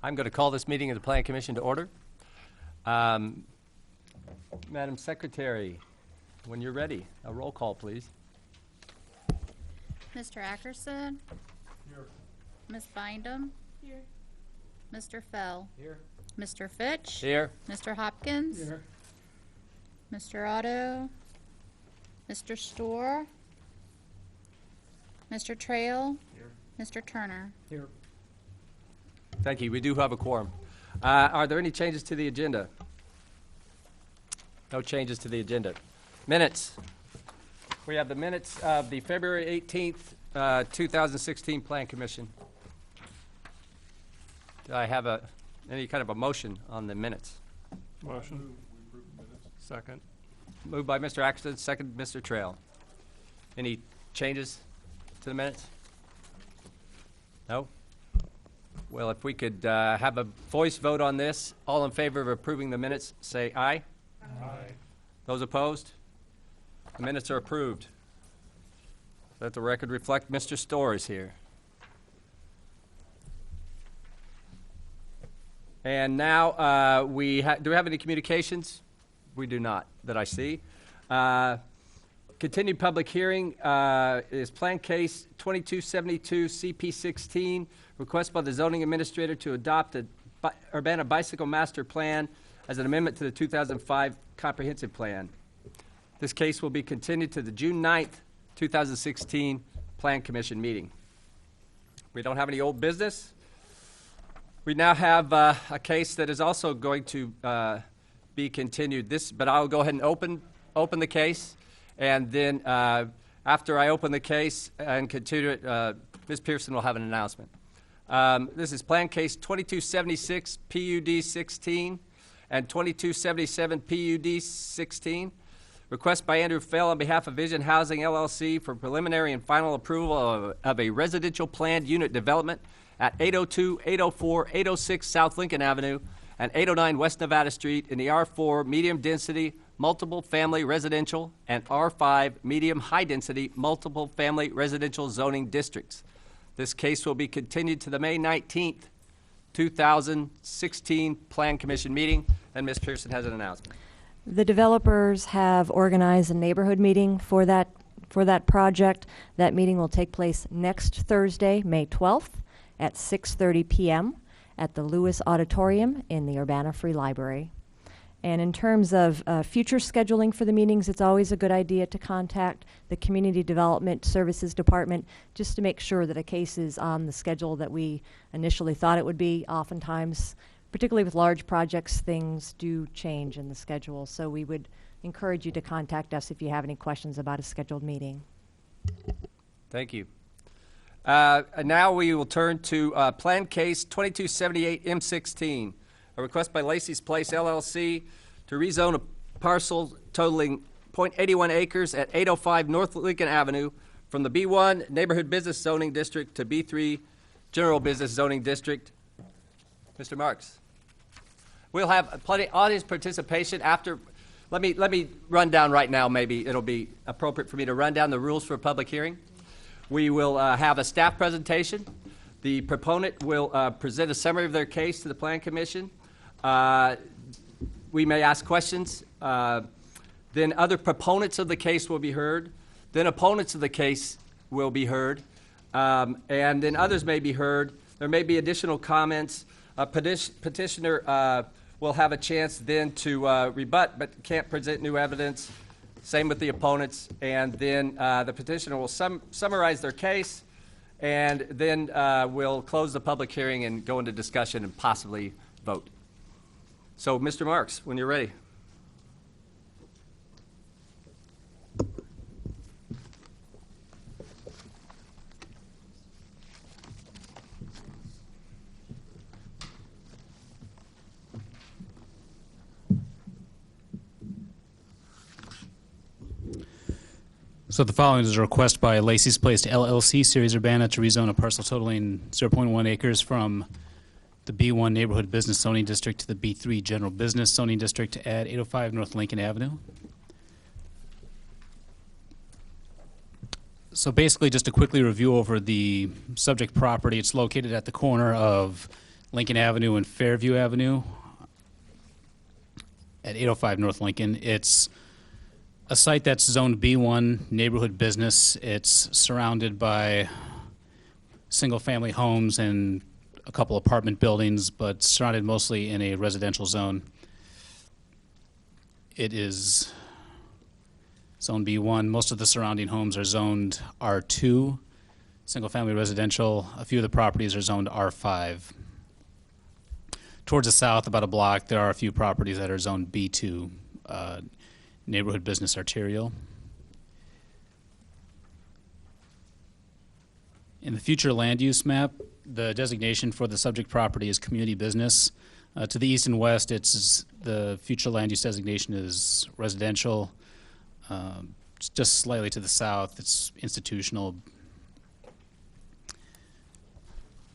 I'm going to call this meeting of the Planning Commission to order. Madam Secretary, when you're ready, a roll call, please. Mr. Ackerson? Here. Ms. Bindum? Here. Mr. Fell? Here. Mr. Fitch? Here. Mr. Hopkins? Here. Mr. Otto? Mr. Storr? Mr. Trail? Here. Mr. Turner? Here. Thank you. We do have a quorum. Are there any changes to the agenda? No changes to the agenda. Minutes. We have the minutes of the February 18th, 2016 Plan Commission. Do I have any kind of a motion on the minutes? Motion. Second. Moved by Mr. Axton, second Mr. Trail. Any changes to the minutes? No? Well, if we could have a voice vote on this, all in favor of approving the minutes, say aye. Aye. Those opposed? The minutes are approved. Let the record reflect Mr. Storr is here. And now do we have any communications? We do not, that I see. Continued public hearing is Plan Case 2272 CP16, request by the zoning administrator to adopt the Urbana Bicycle Master Plan as an amendment to the 2005 Comprehensive Plan. This case will be continued to the June 9th, 2016 Plan Commission meeting. We don't have any old business. We now have a case that is also going to be continued. But I'll go ahead and open the case, and then after I open the case and continue it, Ms. Pearson will have an announcement. This is Plan Case 2276 PUD 16 and 2277 PUD 16. Request by Andrew Fell on behalf of Vision Housing LLC for preliminary and final approval of a residential planned unit development at 802, 804, 806 South Lincoln Avenue and 809 West Nevada Street in the R4 medium density multiple family residential and R5 medium high density multiple family residential zoning districts. This case will be continued to the May 19th, 2016 Plan Commission meeting, and Ms. Pearson has an announcement. The developers have organized a neighborhood meeting for that project. That meeting will take place next Thursday, May 12th at 6:30 p.m. at the Lewis Auditorium in the Urbana Free Library. And in terms of future scheduling for the meetings, it's always a good idea to contact the Community Development Services Department just to make sure that a case is on the schedule that we initially thought it would be. Oftentimes, particularly with large projects, things do change in the schedule. So we would encourage you to contact us if you have any questions about a scheduled meeting. Thank you. Now we will turn to Plan Case 2278 M16, a request by Lacey's Place LLC to rezone a parcel totaling 0.81 acres at 805 North Lincoln Avenue from the B1 Neighborhood Business Zoning District to B3 General Business Zoning District. Mr. Marks. We'll have plenty audience participation after. Let me run down right now. Maybe it'll be appropriate for me to run down the rules for a public hearing. We will have a staff presentation. The proponent will present a summary of their case to the Plan Commission. We may ask questions. Then other proponents of the case will be heard. Then opponents of the case will be heard. And then others may be heard. There may be additional comments. A petitioner will have a chance then to rebut but can't present new evidence. Same with the opponents. And then the petitioner will summarize their case, and then we'll close the public hearing and go into discussion and possibly vote. So, Mr. Marks, when you're ready. So the following is a request by Lacey's Place LLC, Series Urbana, to rezone a parcel totaling 0.1 acres from the B1 Neighborhood Business Zoning District to the B3 General Business Zoning District at 805 North Lincoln Avenue. So basically, just to quickly review over the subject property, it's located at the corner of Lincoln Avenue and Fairview Avenue at 805 North Lincoln. It's a site that's zoned B1 neighborhood business. It's surrounded by single-family homes and a couple apartment buildings, but surrounded mostly in a residential zone. It is zone B1. Most of the surrounding homes are zoned R2, single-family residential. A few of the properties are zoned R5. Towards the south, about a block, there are a few properties that are zoned B2, neighborhood business arterial. In the future land use map, the designation for the subject property is community business. To the east and west, the future land use designation is residential. Just slightly to the south, it's institutional.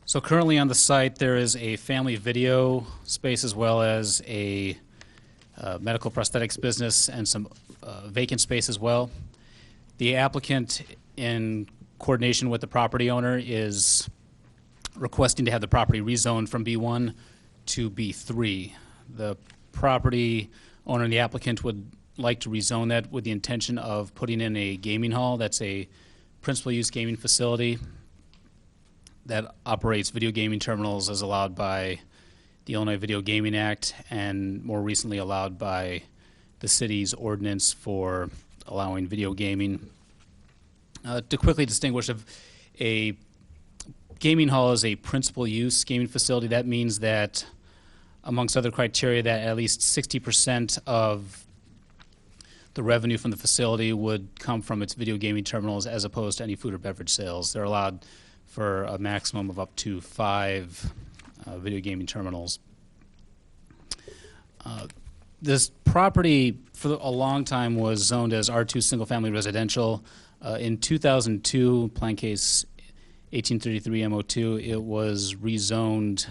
So currently on the site, there is a family video space as well as a medical prosthetics business and some vacant space as well. The applicant, in coordination with the property owner, is requesting to have the property rezoned from B1 to B3. The property owner and the applicant would like to rezone that with the intention of putting in a gaming hall. That's a principal use gaming facility that operates video gaming terminals as allowed by the Illinois Video Gaming Act and more recently allowed by the city's ordinance for allowing video gaming. To quickly distinguish, a gaming hall is a principal use gaming facility. That means that, amongst other criteria, that at least 60% of the revenue from the facility would come from its video gaming terminals as opposed to any food or beverage sales. They're allowed for a maximum of up to 5 video gaming terminals. This property for a long time was zoned as R2 single-family residential. In 2002, Plan Case 1833 MO2, it was rezoned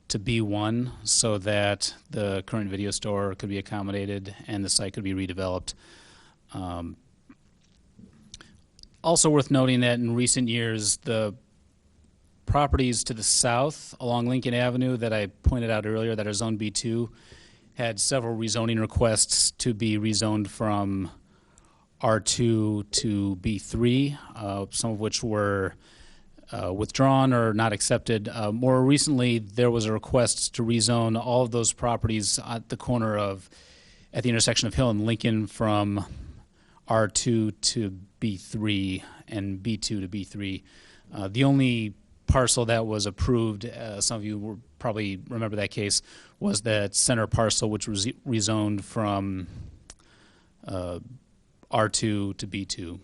to B1 so that the current video store could be accommodated and the site could be redeveloped. Also worth noting that in recent years, the properties to the south along Lincoln Avenue that I pointed out earlier that are Zone B2 had several rezoning requests to be rezoned from R2 to B3, some of which were withdrawn or not accepted. More recently, there was a request to rezone all of those properties at the corner at the intersection of Hill and Lincoln from R2 to B3 and B2 to B3. The only parcel that was approved, some of you will probably remember that case, was that center parcel, which was rezoned from R2 to B2.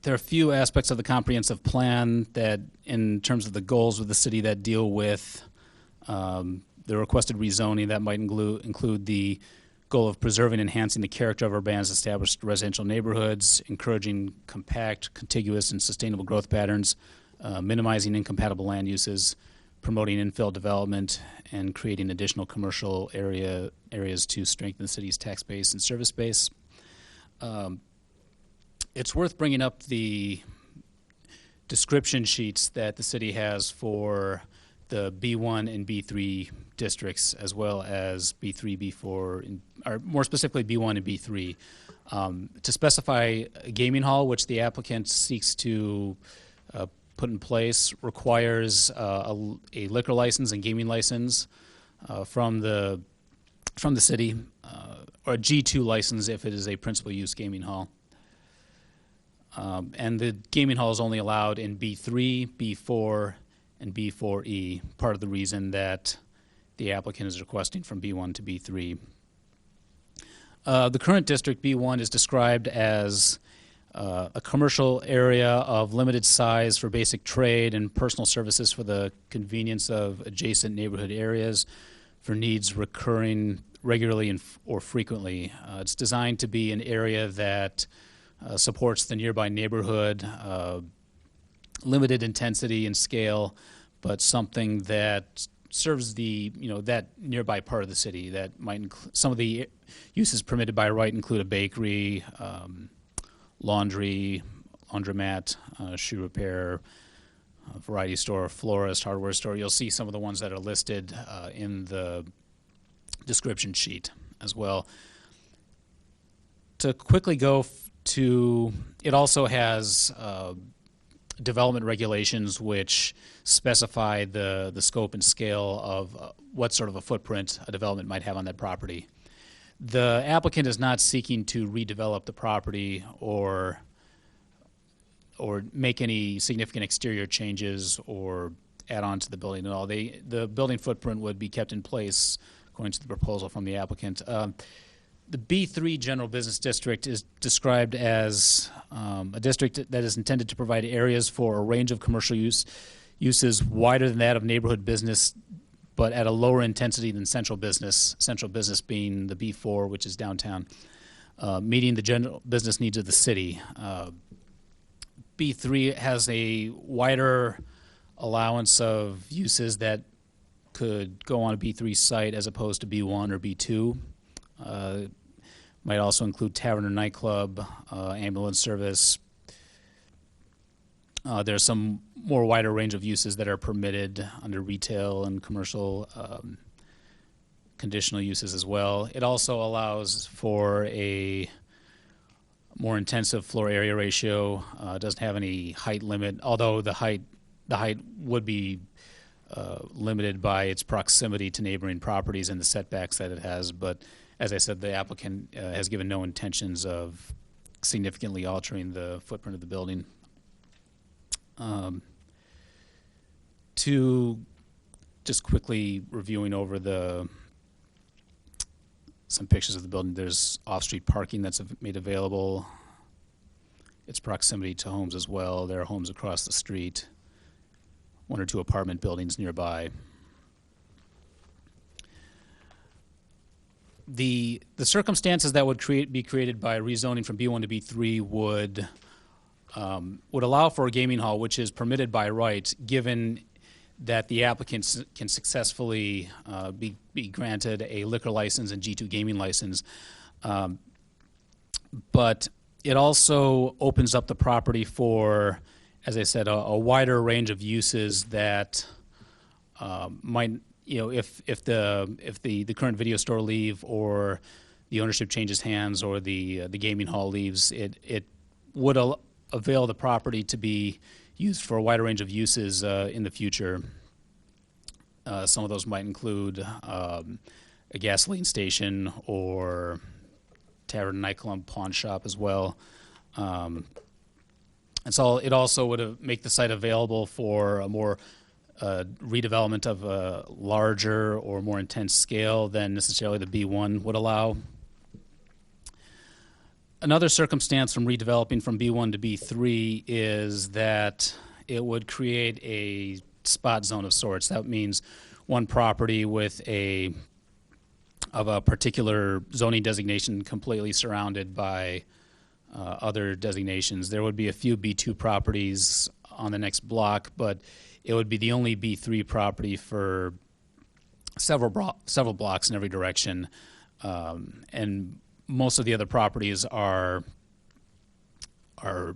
There are a few aspects of the comprehensive plan that, in terms of the goals of the city, that deal with the requested rezoning. That might include the goal of preserving and enhancing the character of Urbana's established residential neighborhoods, encouraging compact, contiguous, and sustainable growth patterns, minimizing incompatible land uses, promoting infill development, and creating additional commercial areas to strengthen the city's tax base and service base. It's worth bringing up the description sheets that the city has for the B1 and B3 districts, as well as B3, B4, or more specifically B1 and B3. To specify a gaming hall, which the applicant seeks to put in place, requires a liquor license and gaming license from the city, or a G2 license if it is a principal use gaming hall. And the gaming hall is only allowed in B3, B4, and B4E, part of the reason that the applicant is requesting from B1 to B3. The current district, B1, is described as a commercial area of limited size for basic trade and personal services for the convenience of adjacent neighborhood areas for needs recurring regularly or frequently. It's designed to be an area that supports the nearby neighborhood, limited intensity and scale, but something that serves that nearby part of the city. That might some of the uses permitted by right include a bakery, laundry, laundromat, shoe repair, variety store, florist, hardware store. You'll see some of the ones that are listed in the description sheet as well. To quickly go to, it also has development regulations which specify the scope and scale of what sort of a footprint a development might have on that property. The applicant is not seeking to redevelop the property or make any significant exterior changes or add on to the building at all. The building footprint would be kept in place according to the proposal from the applicant. The B3 General Business District is described as a district that is intended to provide areas for a range of commercial uses wider than that of neighborhood business, but at a lower intensity than central business being the B4, which is downtown, meeting the general business needs of the city. B3 has a wider allowance of uses that could go on a B3 site as opposed to B1 or B2. Might also include tavern or nightclub, ambulance service. There's some more wider range of uses that are permitted under retail and commercial conditional uses as well. It also allows for a more intensive floor area ratio. It doesn't have any height limit, although the height would be limited by its proximity to neighboring properties and the setbacks that it has. But as I said, the applicant has given no intentions of significantly altering the footprint of the building. To just quickly reviewing over some pictures of the building, there's off-street parking that's made available. Its proximity to homes as well. There are homes across the street, 1 or 2 apartment buildings nearby. The circumstances that would be created by rezoning from B1 to B3 would allow for a gaming hall, which is permitted by right, given that the applicant can successfully be granted a liquor license and G2 gaming license. But it also opens up the property for, as I said, a wider range of uses that might, if the current video store leave or the ownership changes hands or the gaming hall leaves, it would avail the property to be used for a wider range of uses in the future. Some of those might include a gasoline station or tavern, nightclub, pawn shop as well. And so it also would make the site available for a more redevelopment of a larger or more intense scale than necessarily the B1 would allow. Another circumstance from redeveloping from B1 to B3 is that it would create a spot zone of sorts. That means one property with of a particular zoning designation completely surrounded by other designations. There would be a few B2 properties on the next block, but it would be the only B3 property for several blocks in every direction, and most of the other properties are of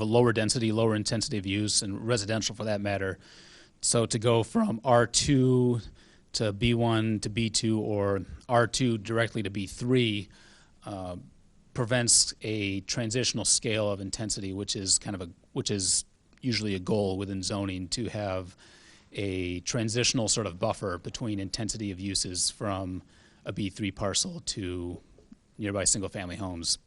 a lower density, lower intensity of use, and residential for that matter. So to go from R2 to B1 to B2 or R2 directly to B3 prevents a transitional scale of intensity, which is usually a goal within zoning, to have a transitional sort of buffer between intensity of uses from a B3 parcel to nearby single-family homes.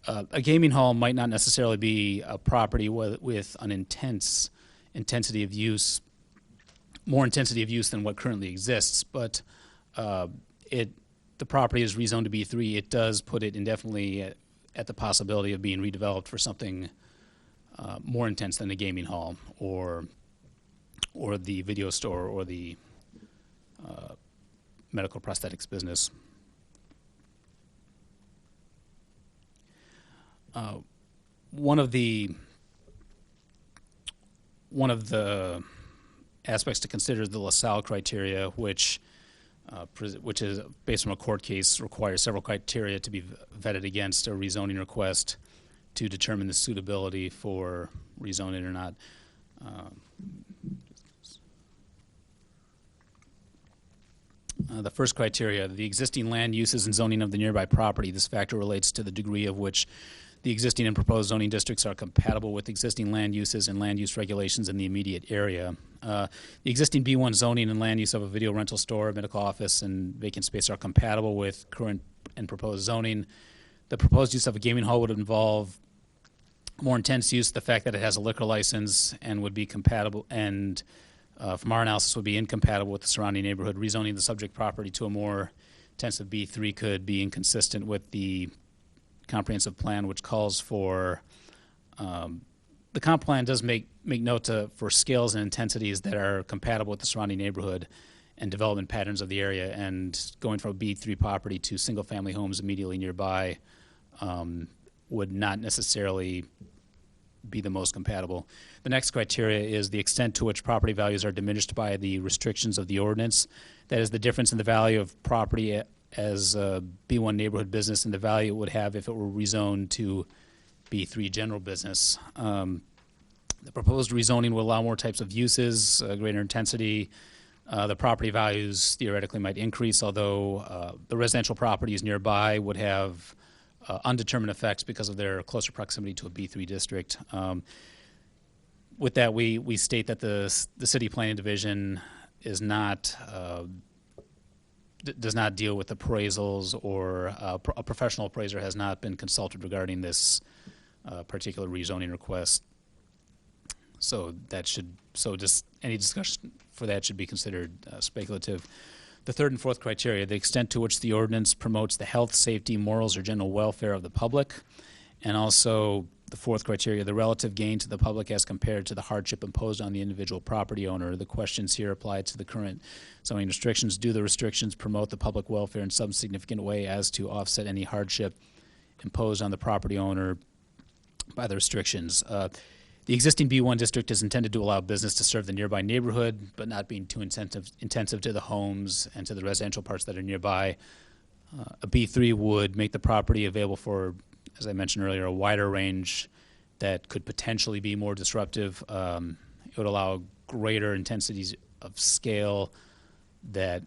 A gaming hall might not necessarily be a property with an intense intensity of use, more intensity of use than what currently exists, but the property is rezoned to B3. It does put it indefinitely at the possibility of being redeveloped for something more intense than the gaming hall or the video store or the medical prosthetics business. One of the aspects to consider is the LaSalle criteria, which is based on a court case, requires several criteria to be vetted against a rezoning request. to determine the suitability for rezoning or not. The first criteria, the existing land uses and zoning of the nearby property. This factor relates to the degree of which the existing and proposed zoning districts are compatible with existing land uses and land use regulations in the immediate area. The existing B1 zoning and land use of a video rental store, medical office, and vacant space are compatible with current and proposed zoning. The proposed use of a gaming hall would involve more intense use, the fact that it has a liquor license and would be compatible, and from our analysis would be incompatible with the surrounding neighborhood. Rezoning the subject property to a more intensive B3 could be inconsistent with the comprehensive plan, which calls for the comp plan does make note for scales and intensities that are compatible with the surrounding neighborhood and development patterns of the area, and going from a B3 property to single-family homes immediately nearby would not necessarily be the most compatible. The next criteria is the extent to which property values are diminished by the restrictions of the ordinance. That is the difference in the value of property as a B1 neighborhood business and the value it would have if it were rezoned to B3 general business. The proposed rezoning will allow more types of uses, greater intensity. The property values theoretically might increase, although the residential properties nearby would have undetermined effects because of their closer proximity to a B3 district. With that, we state that the city planning division is not does not deal with appraisals, or a professional appraiser has not been consulted regarding this particular rezoning request. So just any discussion for that should be considered speculative. The third and fourth criteria, the extent to which the ordinance promotes the health, safety, morals, or general welfare of the public, and also the fourth criteria, the relative gain to the public as compared to the hardship imposed on the individual property owner. The questions here apply to the current zoning restrictions. Do the restrictions promote the public welfare in some significant way as to offset any hardship imposed on the property owner by the restrictions? The existing B1 district is intended to allow business to serve the nearby neighborhood, but not being too intensive to the homes and to the residential parts that are nearby. A B3 would make the property available for, as I mentioned earlier, a wider range that could potentially be more disruptive. It would allow greater intensities of scale that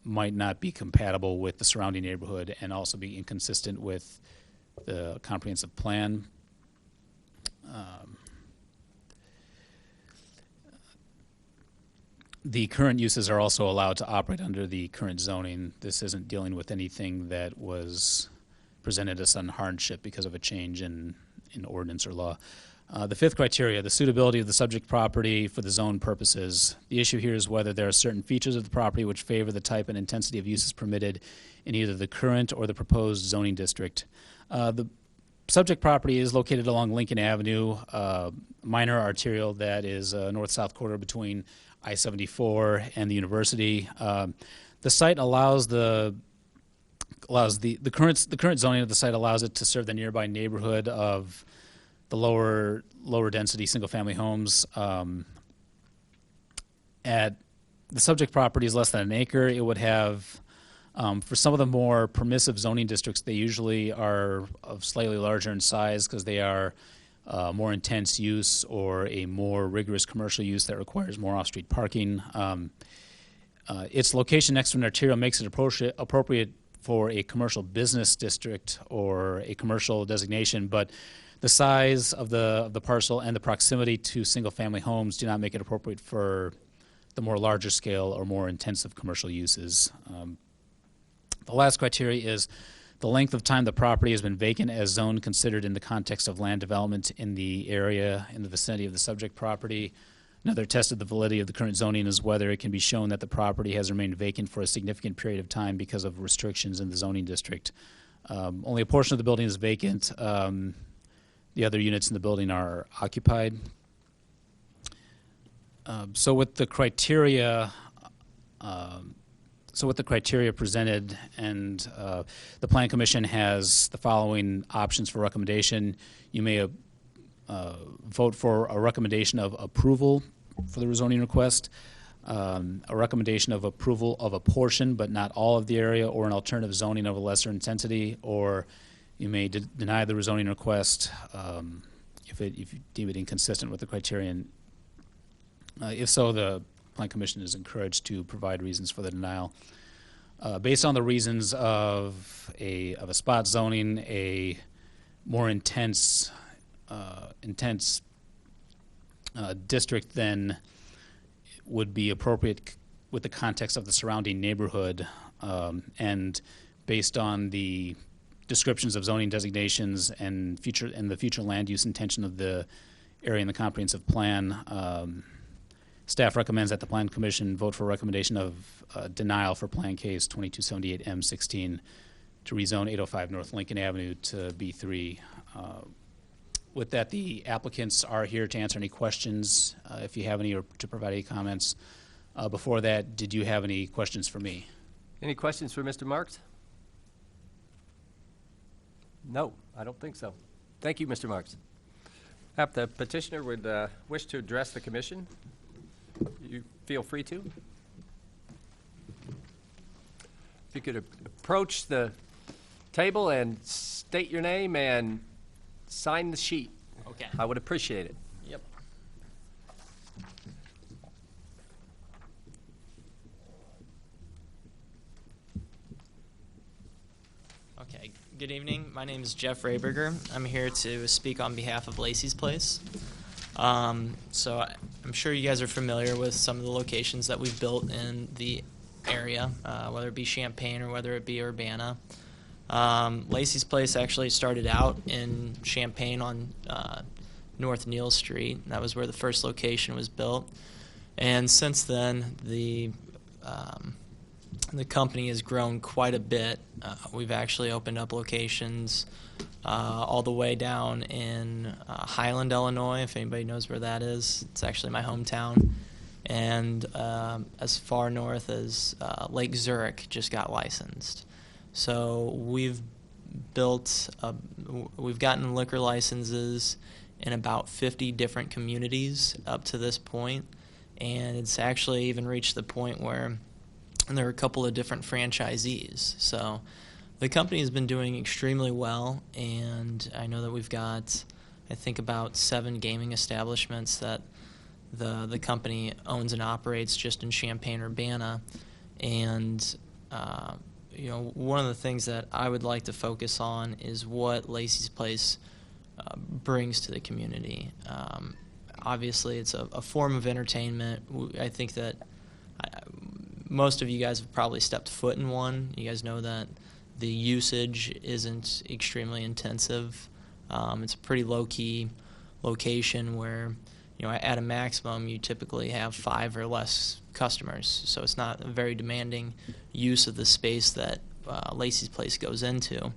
might not be compatible with the surrounding neighborhood and also be inconsistent with the comprehensive plan. The current uses are also allowed to operate under the current zoning. This isn't dealing with anything that was presented as sudden hardship because of a change in ordinance or law. The fifth criteria, the suitability of the subject property for the zone purposes. The issue here is whether there are certain features of the property which favor the type and intensity of uses permitted in either the current or the proposed zoning district. The subject property is located along Lincoln Avenue, minor arterial that is north-south corridor between I-74 and the university. The site allows the current zoning of the site allows it to serve the nearby neighborhood of the lower density single family homes. At the subject property is less than an acre. It would have, for some of the more permissive zoning districts, they usually are of slightly larger in size because they are more intense use or a more rigorous commercial use that requires more off-street parking. Its location next to an arterial makes it appropriate for a commercial business district or a commercial designation, but the size of the parcel and the proximity to single-family homes do not make it appropriate for the more larger scale or more intensive commercial uses. The last criteria is the length of time the property has been vacant as zoned considered in the context of land development in the area in the vicinity of the subject property. Another test of the validity of the current zoning is whether it can be shown that the property has remained vacant for a significant period of time because of restrictions in the zoning district. Only a portion of the building is vacant. The other units in the building are occupied. So with the criteria presented, and the Plan Commission has the following options for recommendation. You may vote for a recommendation of approval for the rezoning request, a recommendation of approval of a portion but not all of the area, or an alternative zoning of a lesser intensity, or You may deny the rezoning request if you deem it inconsistent with the criterion. If so, the Plan Commission is encouraged to provide reasons for the denial. Based on the reasons of a spot zoning, a more intense district than would be appropriate with the context of the surrounding neighborhood, and based on the descriptions of zoning designations and the future land use intention of the area in the comprehensive plan, staff recommends that the Plan Commission vote for a recommendation of denial for Plan Case 2278M16 to rezone 805 North Lincoln Avenue to B3. With that, the applicants are here to answer any questions, if you have any, or to provide any comments. Before that, did you have any questions for me? Any questions for Mr. Marks? No, I don't think so. Thank you, Mr. Marks. If the petitioner would wish to address the commission, you feel free to. If you could approach the table and state your name and sign the sheet, Okay. I would appreciate it. Yep. Okay. Good evening. My name is Jeff Rayberger. I'm here to speak on behalf of Lacey's Place. So I'm sure you guys are familiar with some of the locations that we've built in the area, whether it be Champaign or whether it be Urbana. Lacey's Place actually started out in Champaign on North Neal Street. That was where the first location was built. And since then, the company has grown quite a bit. We've actually opened up locations all the way down in Highland, Illinois, if anybody knows where that is. It's actually my hometown. And as far north as Lake Zurich just got licensed. So we've gotten liquor licenses in about 50 different communities up to this point, and it's actually even reached the point where there are a couple of different franchisees. So the company has been doing extremely well, and I know that we've got, I think, about 7 gaming establishments that the company owns and operates just in Champaign-Urbana, and one of the things that I would like to focus on is what Lacey's Place brings to the community. Obviously, it's a form of entertainment. I think that most of you guys have probably stepped foot in one. You guys know that the usage isn't extremely intensive. It's a pretty low-key location where, at a maximum, you typically have 5 or less customers. So it's not a very demanding use of the space that Lacey's Place goes into.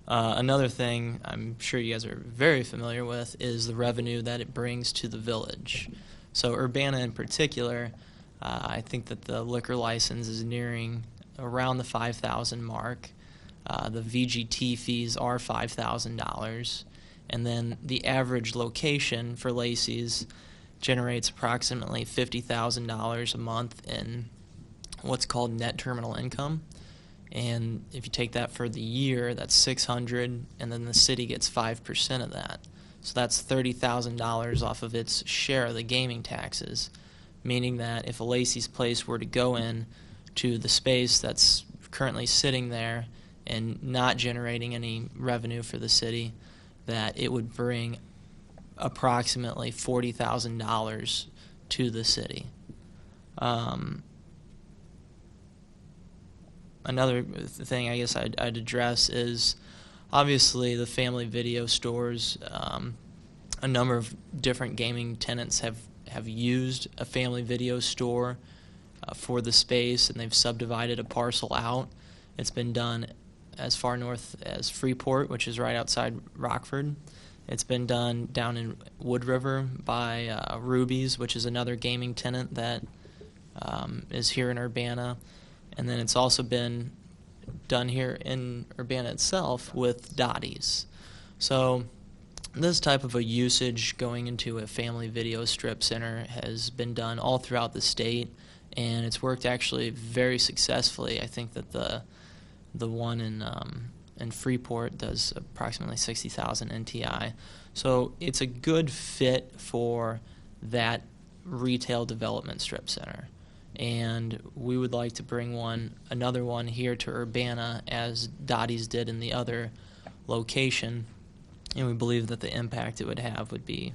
Another thing I'm sure you guys are very familiar with is the revenue that it brings to the village. So Urbana in particular, I think that the liquor license is nearing around the $5,000 mark. The VGT fees are $5,000. And then the average location for Lacey's generates approximately $50,000 a month in what's called net terminal income. And if you take that for the year, that's $600, and then the city gets 5% of that. So that's $30,000 off of its share of the gaming taxes, meaning that if a Lacey's Place were to go in to the space that's currently sitting there and not generating any revenue for the city, that it would bring approximately $40,000 to the city. Another thing I guess I'd address is obviously the family video stores. A number of different gaming tenants have used a family video store for the space, and they've subdivided a parcel out. It's been done as far north as Freeport, which is right outside Rockford. It's been done down in Wood River by Ruby's, which is another gaming tenant that is here in Urbana. And then it's also been done here in Urbana itself with Dottie's. So this type of a usage going into a family video strip center has been done all throughout the state, and it's worked actually very successfully. I think that the one and Freeport does approximately 60,000 NTI. So it's a good fit for that retail development strip center. And we would like to bring another one here to Urbana, as Dottie's did in the other location. And we believe that the impact it would have would be,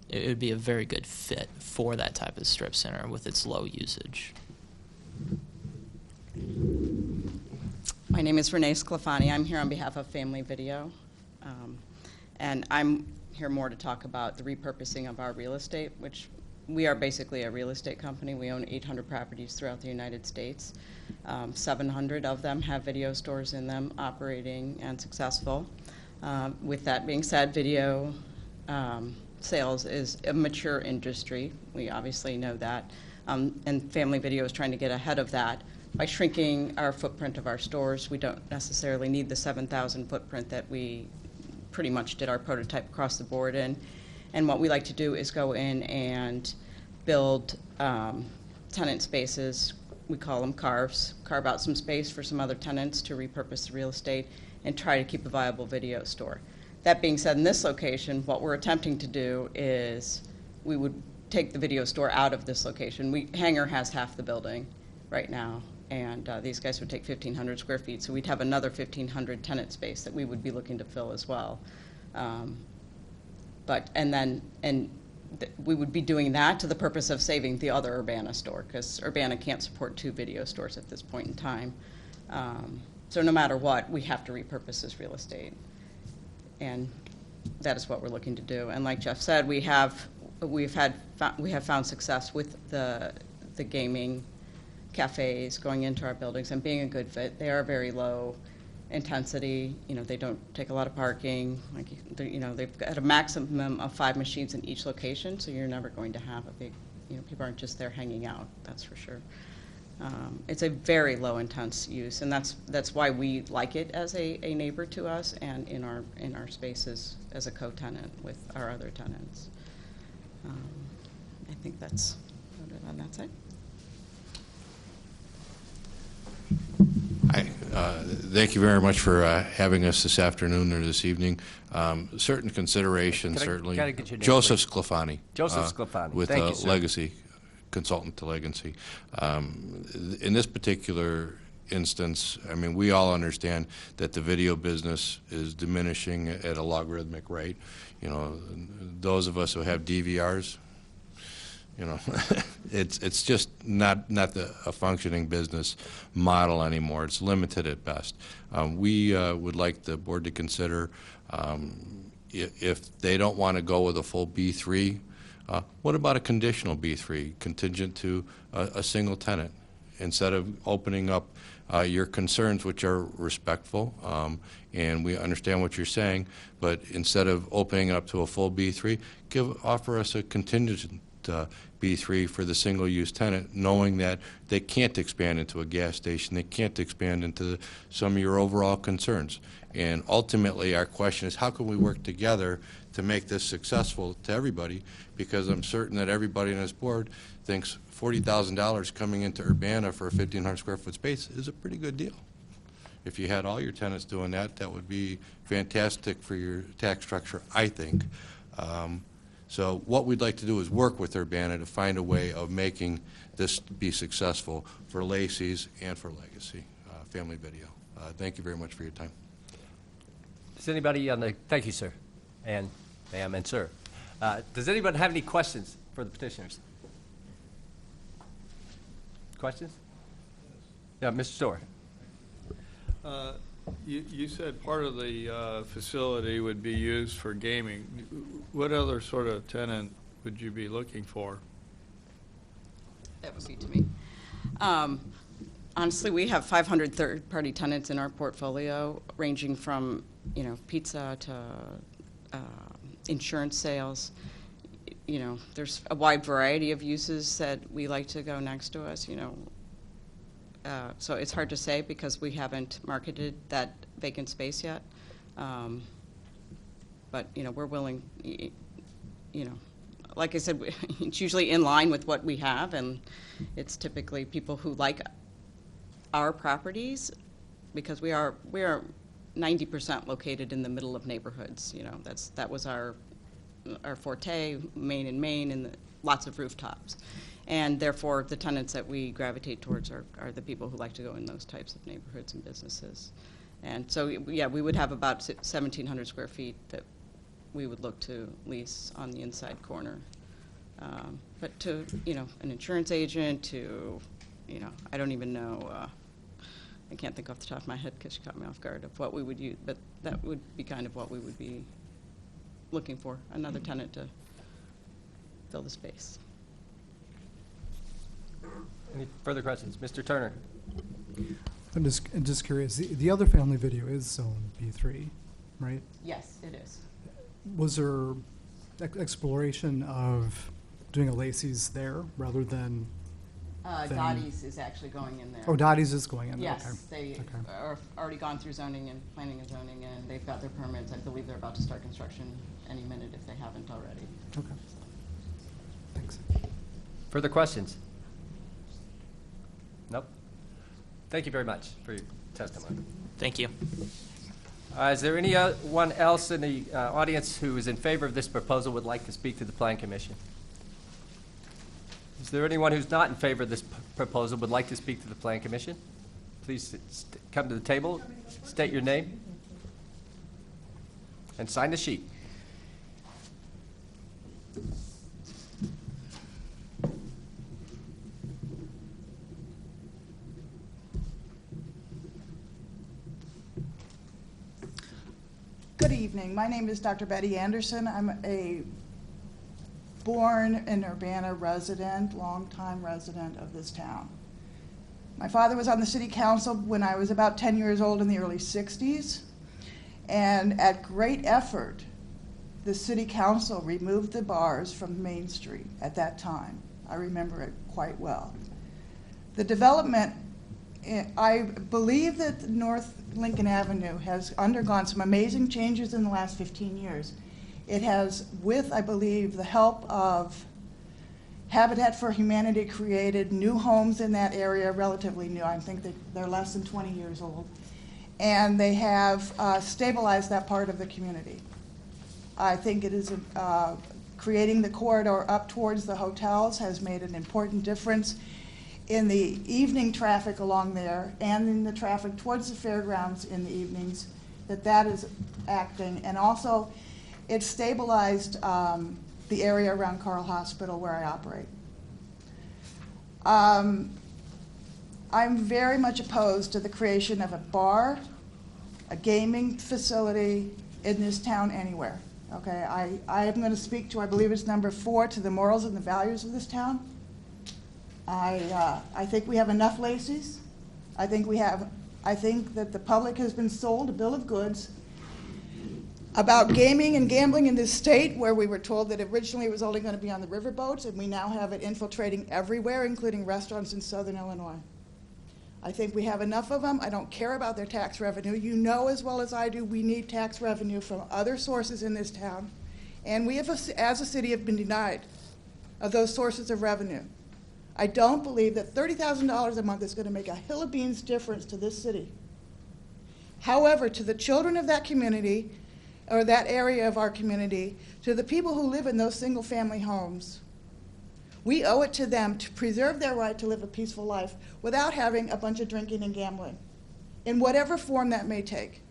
it would be a very good fit for that type of strip center with its low usage. My name is Renee Sclafani. I'm here on behalf of Family Video. And I'm here more to talk about the repurposing of our real estate, which we are basically a real estate company. We own 800 properties throughout the United States. 700 of them have video stores in them, operating and successful. With that being said, video sales is a mature industry. We obviously know that. And Family Video is trying to get ahead of that by shrinking our footprint of our stores. We don't necessarily need the 7,000 footprint that we pretty much did our prototype across the board in. And what we like to do is go in and build tenant spaces. We call them carves, carve out some space for some other tenants to repurpose the real estate and try to keep a viable video store. That being said, in this location, what we're attempting to do is we would take the video store out of this location. Hangar has half the building right now, and these guys would take 1,500 square feet, so we'd have another 1,500 tenant space that we would be looking to fill as well. We would be doing that to the purpose of saving the other Urbana store, because Urbana can't support 2 video stores at this point in time. So no matter what, we have to repurpose this real estate, and that is what we're looking to do. And like Jeff said, we have found success with the gaming cafes going into our buildings and being a good fit. They are very low intensity. They don't take a lot of parking. They've got a maximum of 5 machines in each location, so you're never going to have a big, people aren't just there hanging out, that's for sure. It's a very low intense use, and that's why we like it as a neighbor to us and in our spaces as a co-tenant with our other tenants. I think that's on that side. Hi. Thank you very much for having us this afternoon or this evening. Certain considerations, Can I certainly. get your name, Joseph please? Sclafani. Joseph Sclafani. With Thank you, sir. Legacy, consultant to Legacy. In this particular instance, we all understand that the video business is diminishing at a logarithmic rate. Those of us who have DVRs, it's just not a functioning business model anymore. It's limited at best. We would like the board to consider if they don't want to go with a full B3, what about a conditional B3, contingent to a single tenant? Instead of opening up your concerns, which are respectful, and we understand what you're saying, but instead of opening it up to a full B3, offer us a contingent B3 for the single-use tenant, knowing that they can't expand into a gas station, they can't expand into some of your overall concerns. And ultimately, our question is, how can we work together to make this successful to everybody? Because I'm certain that everybody on this board thinks $40,000 coming into Urbana for a 1,500 square foot space is a pretty good deal. If you had all your tenants doing that, that would be fantastic for your tax structure, I think. So what we'd like to do is work with Urbana to find a way of making this be successful for Lacey's and for Legacy Family Video. Thank you very much for your time. Does anybody thank you, sir, and ma'am, and sir. Does anybody have any questions for the petitioners? Questions? Yeah, Mr. Storr. You said part of the facility would be used for gaming. What other sort of tenant would you be looking for? That would be to me. Honestly, we have 500 third-party tenants in our portfolio, ranging from pizza to insurance sales. There's a wide variety of uses that we like to go next to us. So it's hard to say because we haven't marketed that vacant space yet. But we're willing. Like I said, it's usually in line with what we have, and it's typically people who like our properties because we are 90% located in the middle of neighborhoods. You know, that was our forte, main and main, and lots of rooftops. And therefore, the tenants that we gravitate towards are the people who like to go in those types of neighborhoods and businesses. And so, yeah, we would have about 1,700 square feet that we would look to lease on the inside corner. But to, you know, an insurance agent, to, you know, I don't even know, I can't think off the top of my head because you caught me off guard of what we would use, but that would be kind of what we would be looking for, another tenant to fill the space. Any further questions? Mr. Turner? I'm just curious, the other family video is zone B3, right? Yes, it is. Was there exploration of doing a Lacey's there rather than? Dottie's is actually going in there. Oh, Dottie's is going in there, okay. Yes, they Okay. are already gone through zoning and planning and zoning, and they've got their permits. I believe they're about to start construction any minute if they haven't already. Okay. Thanks. Further questions? Nope. Thank you very much for your testimony. Thank you. Is there anyone else in the audience who is in favor of this proposal would like to speak to the Plan Commission? Is there anyone who's not in favor of this proposal would like to speak to the Plan Commission? Please come to the table, state your name, and sign the sheet. Good evening. My name is Dr. Betty Anderson. I'm a born in Urbana resident, longtime resident of this town. My father was on the city council when I was about 10 years old in the early 60s, and at great effort, the city council removed the bars from Main Street at that time. I remember it quite well. The development, I believe that North Lincoln Avenue has undergone some amazing changes in the last 15 years. It has, with, I believe, the help of Habitat for Humanity, created new homes in that area, relatively new. I think that they're less than 20 years old. And they have stabilized that part of the community. I think it is creating the corridor up towards the hotels has made an important difference in the evening traffic along there and in the traffic towards the fairgrounds in the evenings, that is acting. And also, it stabilized the area around Carl Hospital where I operate. I'm very much opposed to the creation of a bar, a gaming facility in this town anywhere. Okay, I am going to speak to, I believe it's number 4, to the morals and the values of this town. I think we have enough Lacey's. I think that the public has been sold a bill of goods about gaming and gambling in this state, where we were told that originally it was only going to be on the riverboats, and we now have it infiltrating everywhere, including restaurants in Southern Illinois. I think we have enough of them. I don't care about their tax revenue. You know as well as I do, we need tax revenue from other sources in this town. And we have, as a city, have been denied of those sources of revenue. I don't believe that $30,000 a month is going to make a hill of beans difference to this city. However, to the children of that community, or that area of our community, to the people who live in those single-family homes, we owe it to them to preserve their right to live a peaceful life without having a bunch of drinking and gambling, in whatever form that may take.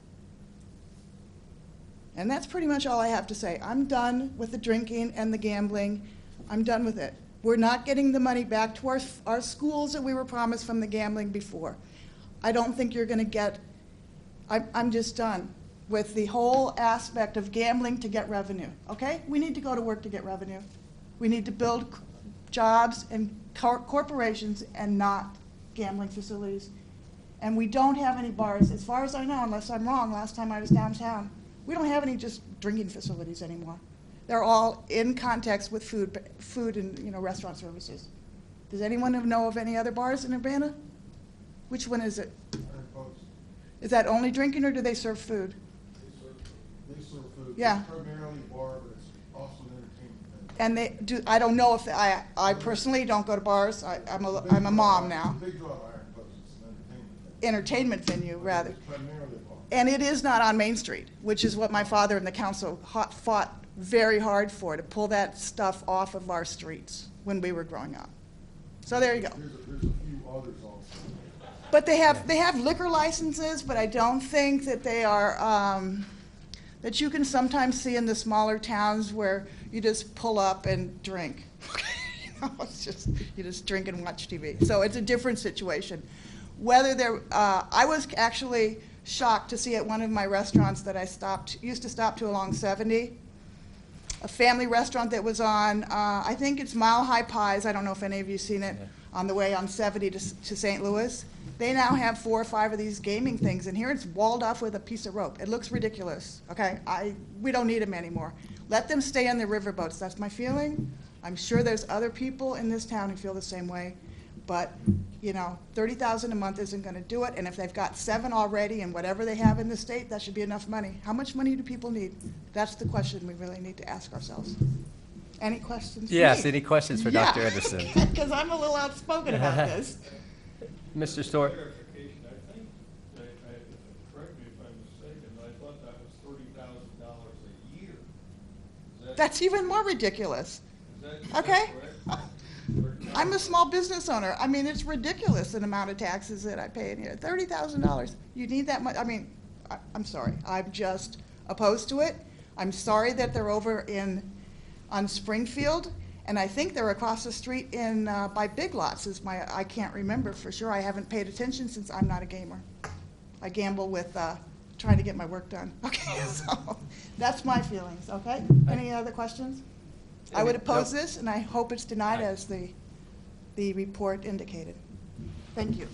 And that's pretty much all I have to say. I'm done with the drinking and the gambling. I'm done with it. We're not getting the money back to our schools that we were promised from the gambling before. I don't think you're going to get, I'm just done with the whole aspect of gambling to get revenue, okay? We need to go to work to get revenue. We need to build jobs and corporations and not gambling facilities. And we don't have any bars, as far as I know, unless I'm wrong, last time I was downtown. We don't have any just drinking facilities anymore. They're all in context with food and restaurant services. Does anyone know of any other bars in Urbana? Which one is it? Is that only drinking, or do they serve food? They serve food. Yeah. It's primarily bar, but it's also an entertainment. And they do. I don't know if I personally don't go to bars. I'm a mom now. It's a big draw of Iron Post. It's an entertainment thing. entertainment venue, rather. It's primarily a bar. And it is not on Main Street, which is what my father and the council fought very hard for, to pull that stuff off of our streets when we were growing up. So there you go. There's a few others also. But they have liquor licenses, but I don't think that they are, that you can sometimes see in the smaller towns where you just pull up and drink. It's just, you just drink and watch TV. So it's a different situation. Whether there, I was actually shocked to see at one of my restaurants that I used to stop to along 70, a family restaurant that was on, I think it's Mile High Pies, I don't know if any of you seen it, on the way on 70 to St. Louis. They now have 4 or 5 of these gaming things, and here it's walled off with a piece of rope. It looks ridiculous, okay? We don't need them anymore. Let them stay on the riverboats, that's my feeling. I'm sure there's other people in this town who feel the same way, but, you know, $30,000 a month isn't gonna do it, and if they've got 7 already and whatever they have in the state, that should be enough money. How much money do people need? That's the question we really need to ask ourselves. Any questions for Yes, me? any questions for Dr. Anderson? Because I'm a little outspoken about this. Mr. Storr? Clarification, I think, correct me if I'm mistaken, I thought that was $30,000 a year. Is that, That's even more ridiculous. is that Okay? correct? I'm a small business owner. I mean, it's ridiculous the amount of taxes that I pay in here. $30,000. You need that much? I mean, I'm sorry. I'm just opposed to it. I'm sorry that they're over on Springfield, and I think they're across the street by Big Lots. I can't remember for sure. I haven't paid attention since I'm not a gamer. I gamble with trying to get my work done. Okay, so that's my feelings. Okay. Any other questions? I would oppose this, and I hope it's denied as the report indicated. Thank you.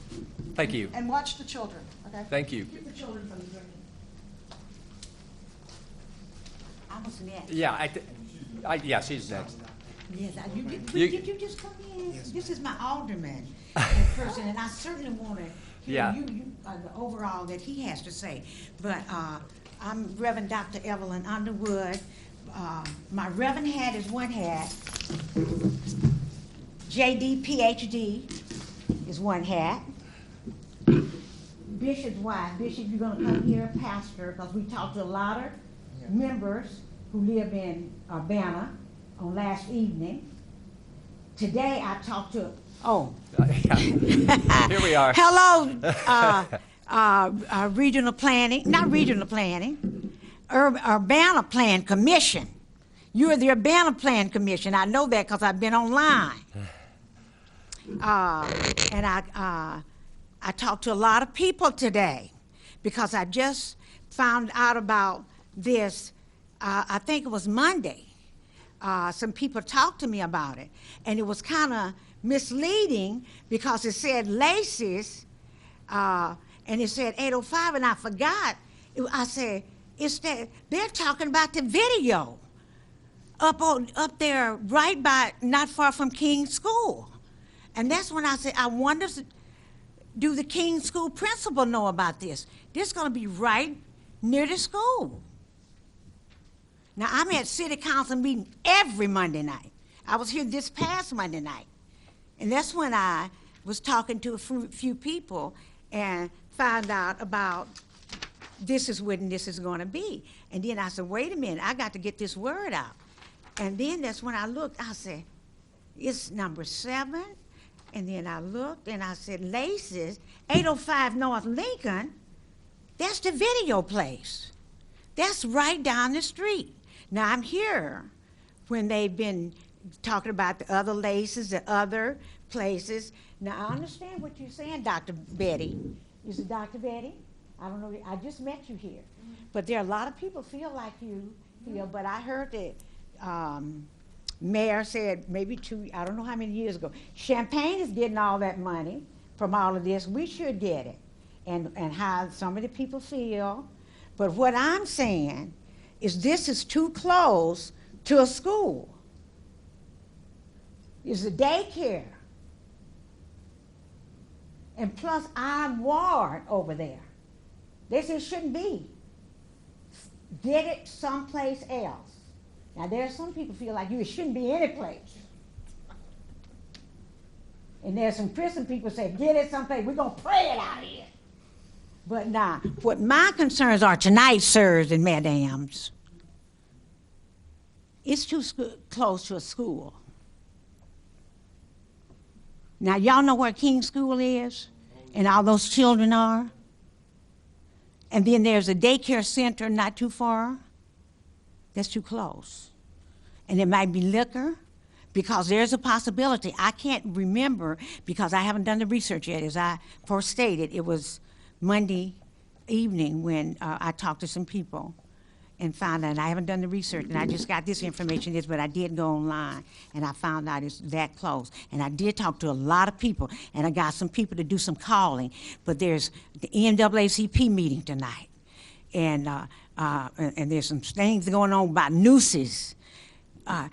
Thank you. And watch the children, okay? Thank you. Keep the children from drinking. I was next. Yeah, yeah, she's next. Yes, You- did you just come in? This is my alderman in person, and I certainly want to Yeah. hear the overall that he has to say. But I'm Reverend Dr. Evelyn Underwood. My Reverend hat is one hat. JD, PhD is one hat. Bishop's wife. Bishop, you're going to come here, pastor, because we talked to a lot of members who live in Urbana on last evening. Today I talked to, Here we are. Hello, regional planning, not regional planning, Urbana Plan Commission. You're the Urbana Plan Commission. I know that because I've been online. And I talked to a lot of people today because I just found out about this, I think it was Monday. Some people talked to me about it, and it was kind of misleading because it said Lacey's, and it said 805, and I forgot. I said, it's that they're talking about the video up there right by, not far from King's School. And that's when I said, I wonder, do the King's School principal know about this? This is going to be right near the school. Now, I'm at city council meeting every Monday night. I was here this past Monday night. And that's when I was talking to a few people and found out about this is when this is going to be. And then I said, wait a minute, I got to get this word out. And then that's when I looked, I said, it's number 7. And then I looked and I said, Lacey's, 805 North Lincoln, that's the video place. That's right down the street. Now, I'm here when they've been talking about the other Lacey's, the other places. Now, I understand what you're saying, Dr. Betty. Is it Dr. Betty? I don't know. I just met you here. But there are a lot of people feel like you feel, but I heard that mayor said maybe I don't know how many years ago, Champaign is getting all that money from all of this. We should get it. And how some of the people feel. But what I'm saying is this is too close to a school. It's a daycare. And plus our ward over there. They say it shouldn't be. Get it someplace else. Now there are some people feel like it shouldn't be any place. And there's some Christian people say, get it someplace, we're gonna pray it out of here. But now, what my concerns are tonight, sirs and madams, it's too close to a school. Now, y'all know where King School is and all those children are? And then there's a daycare center not too far. That's too close. And it might be liquor, because there's a possibility. I can't remember because I haven't done the research yet. As I first stated, it was Monday evening when I talked to some people and found out, and I haven't done the research, and I just got this information, but I did go online, and I found out it's that close. And I did talk to a lot of people, and I got some people to do some calling, but there's the NAACP meeting tonight, and there's some things going on about nooses.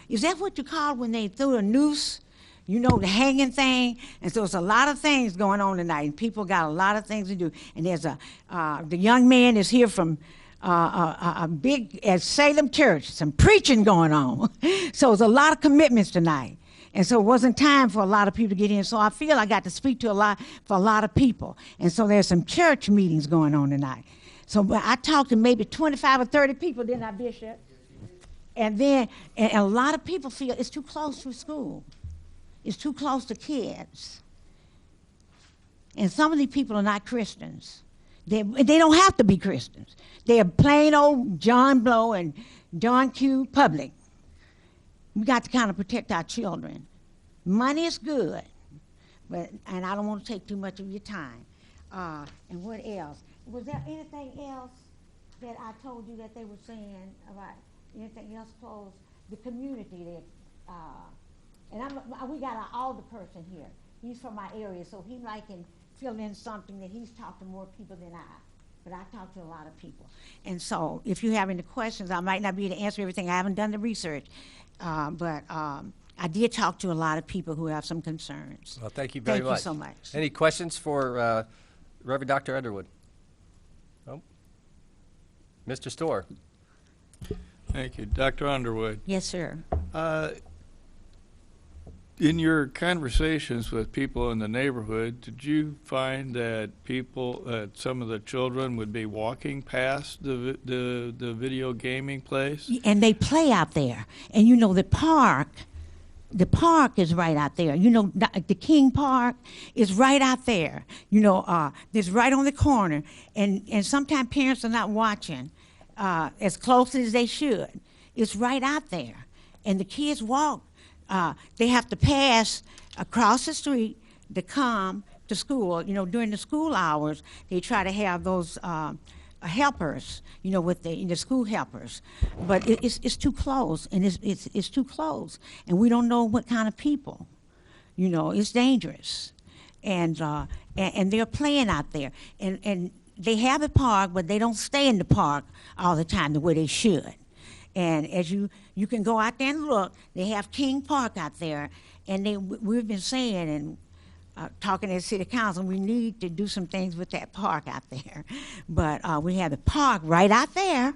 Is that what you call when they threw a noose? You know, the hanging thing? And so it's a lot of things going on tonight, and people got a lot of things to do. And there's the young man is here from a big, at Salem Church, some preaching going on. So it's a lot of commitments tonight. And so it wasn't time for a lot of people to get in. So I feel I got to speak to a lot of people. And so there's some church meetings going on tonight. So I talked to maybe 25 or 30 people, didn't I, Bishop? And then, and a lot of people feel it's too close to school. It's too close to kids. And some of these people are not Christians. They don't have to be Christians. They are plain old John Blow and John Q. Public. We got to kind of protect our children. Money is good, and I don't want to take too much of your time. And what else? Was there anything else that I told you that they were saying about anything else close? The community that, and we got an alder person here. He's from my area, so he can fill in something that he's talked to more people than I. But I talked to a lot of people. And so if you have any questions, I might not be able to answer everything. I haven't done the research. But I did talk to a lot of people who have some concerns. Well, thank you very much. Thank you so much. Any questions for Reverend Dr. Underwood? No? Mr. Storr? Thank you. Dr. Underwood, Yes, sir. in your conversations with people in the neighborhood, did you find that some of the children would be walking past the video gaming place? And they play out there. And you know, the park is right out there. You know, the King Park is right out there. You know, it's right on the corner. And sometimes parents are not watching as close as they should. It's right out there. And the kids walk. They have to pass across the street to come to school. You know, during the school hours, they try to have those helpers, you know, with the school helpers. But it's too close, and it's too close. And we don't know what kind of people. You know, it's dangerous. And they're playing out there. And they have a park, but they don't stay in the park all the time the way they should. And as you can go out there and look, they have King Park out there, and we've been saying and talking to the city council, we need to do some things with that park out there. But we have the park right out there,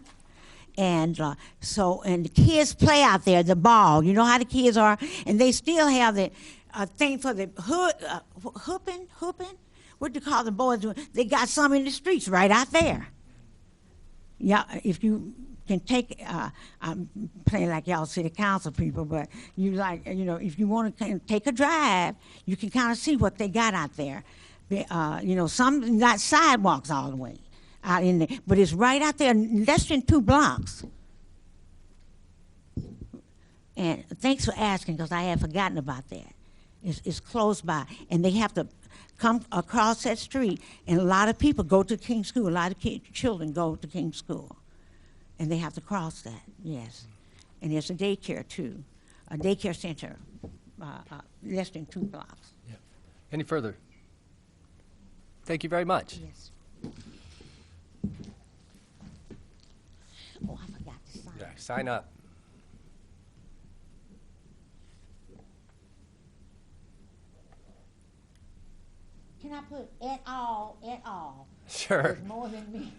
and the kids play out there, the ball. You know how the kids are, and they still have the thing for the hooping. What do you call the boys doing? They got some in the streets right out there. Yeah, if you can take, I'm playing like y'all city council people, but if you want to take a drive, you can kind of see what they got out there. Some not sidewalks all the way out in there, but it's right out there, less than 2 blocks. And thanks for asking, because I had forgotten about that. It's close by, and they have to come across that street, and a lot of people go to King School. A lot of children go to King School. And they have to cross that, yes. And there's a daycare, too, a daycare center, less than 2 blocks. Yeah. Any further? Thank you very much. Yes. Oh, I forgot to sign. Yeah, sign up. Can I put et al? Sure. There's more than me.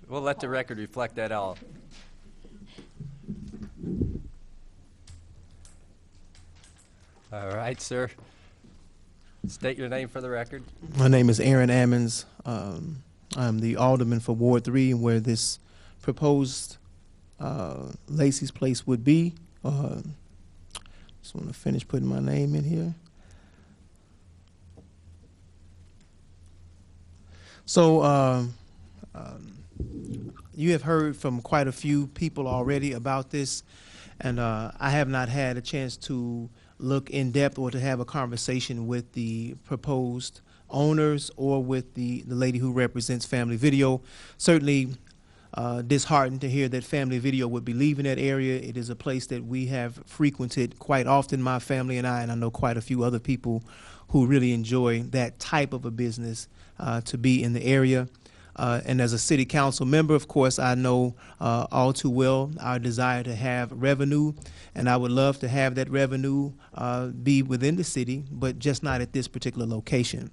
We'll let the record reflect that all. All right, sir. State your name for the record. My name is Aaron Ammons. I'm the alderman for Ward 3, and where this proposed Lacey's Place would be. Just want to finish putting my name in here. So you have heard from quite a few people already about this, and I have not had a chance to look in depth or to have a conversation with the proposed owners or with the lady who represents Family Video. Certainly disheartened to hear that Family Video would be leaving that area. It is a place that we have frequented quite often, my family and I know quite a few other people who really enjoy that type of a business to be in the area. And as a city council member, of course, I know all too well our desire to have revenue, and I would love to have that revenue be within the city, but just not at this particular location.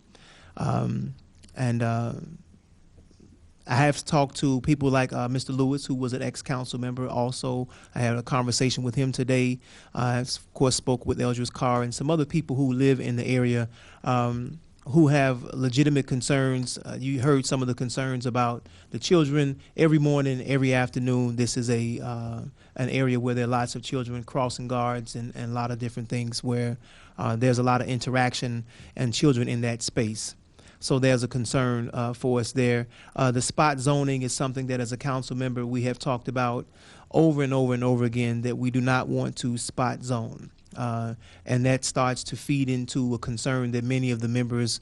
I have talked to people like Mr. Lewis, who was an ex-council member also. I had a conversation with him today. I, of course, spoke with Eldridge Carr and some other people who live in the area who have legitimate concerns. You heard some of the concerns about the children. Every morning, every afternoon, this is an area where there are lots of children crossing guards and a lot of different things where there's a lot of interaction and children in that space. So there's a concern for us there. The spot zoning is something that as a council member we have talked about over and over and over again, that we do not want to spot zone. And that starts to feed into a concern that many of the members,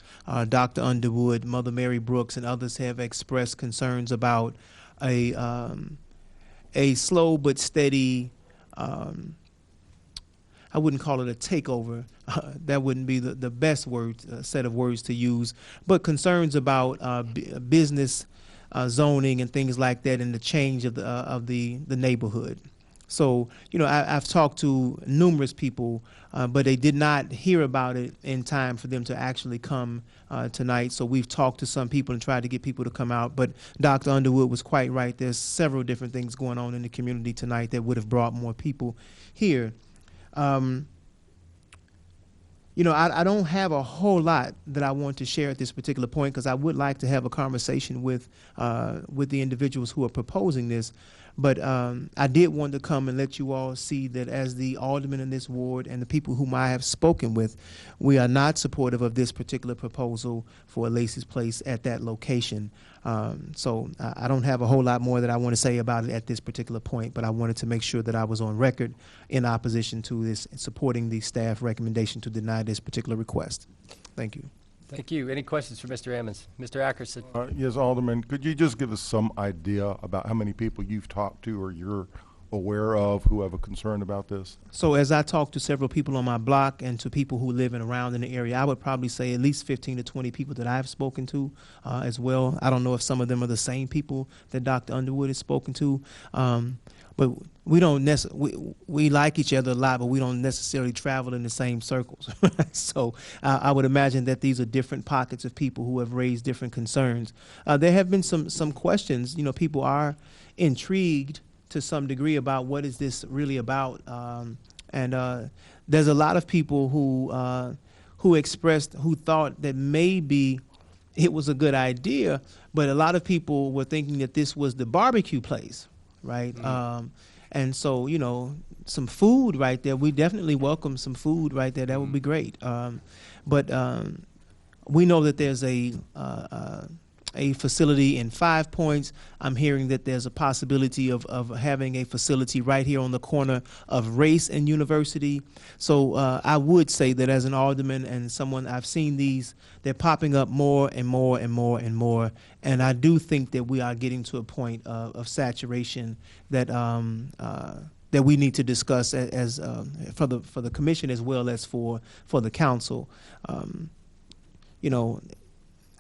Dr. Underwood, Mother Mary Brooks, and others have expressed concerns about a slow but steady, I wouldn't call it a takeover. That wouldn't be the best set of words to use, but concerns about business zoning and things like that, and the change of the neighborhood. So, I've talked to numerous people, but they did not hear about it in time for them to actually come tonight. So we've talked to some people and tried to get people to come out. But Dr. Underwood was quite right. There's several different things going on in the community tonight that would have brought more people here. I don't have a whole lot that I want to share at this particular point, because I would like to have a conversation with the individuals who are proposing this. But I did want to come and let you all see that as the alderman in this ward and the people whom I have spoken with, we are not supportive of this particular proposal for Lacey's Place at that location. So I don't have a whole lot more that I want to say about it at this particular point, but I wanted to make sure that I was on record in opposition to this, supporting the staff recommendation to deny this particular request. Thank you. Thank you. Any questions for Mr. Emmons? Mr. Ackerson? Yes, Alderman, could you just give us some idea about how many people you've talked to or you're aware of who have a concern about this? So as I talk to several people on my block and to people who live and around in the area, I would probably say at least 15 to 20 people that I've spoken to as well. I don't know if some of them are the same people that Dr. Underwood has spoken to, but we don't we like each other a lot, but we don't necessarily travel in the same circles. So I would imagine that these are different pockets of people who have raised different concerns. There have been some questions. People are intrigued to some degree about what is this really about, and there's a lot of people who thought that maybe it was a good idea, but a lot of people were thinking that this was the barbecue place, right? Mm-hmm. And so, some food right there. We definitely welcome some food right there. That would be great. But we know that there's a facility in 5 Points. I'm hearing that there's a possibility of having a facility right here on the corner of Race and University. So I would say that as an alderman and someone, I've seen these, they're popping up more and more and more and more. And I do think that we are getting to a point of saturation that that we need to discuss as for the commission as well as for the council.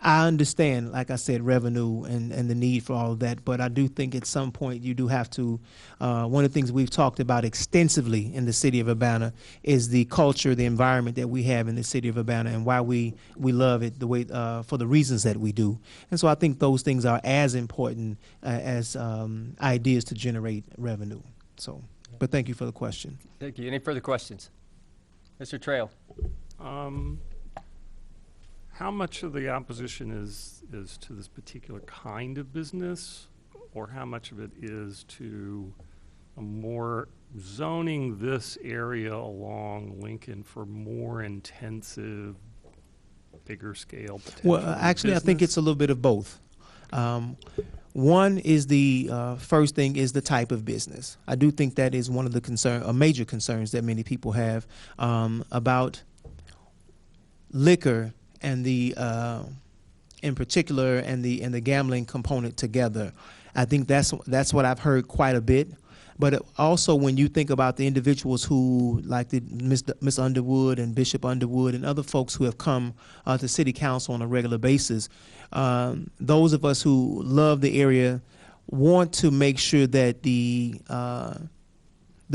I understand, like I said, revenue and the need for all of that, but I do think at some point you do have to, one of the things we've talked about extensively in the city of Urbana is the culture, the environment that we have in the city of Urbana and why we love it the way, for the reasons that we do. And so I think those things are as important as ideas to generate revenue. So, but thank you for the question. Thank you. Any further questions? Mr. Trail. how much of the opposition is to this particular kind of business, or how much of it is to a more zoning this area along Lincoln for more intensive, bigger scale potential Well, actually, I think business? it's a little bit of both. One is the first thing is the type of business. I do think that is one of the major concerns that many people have about liquor and the in particular and the gambling component together. I think that's what I've heard quite a bit. But also, when you think about the individuals who, like Miss Underwood and Bishop Underwood and other folks who have come to City Council on a regular basis, those of us who love the area want to make sure that the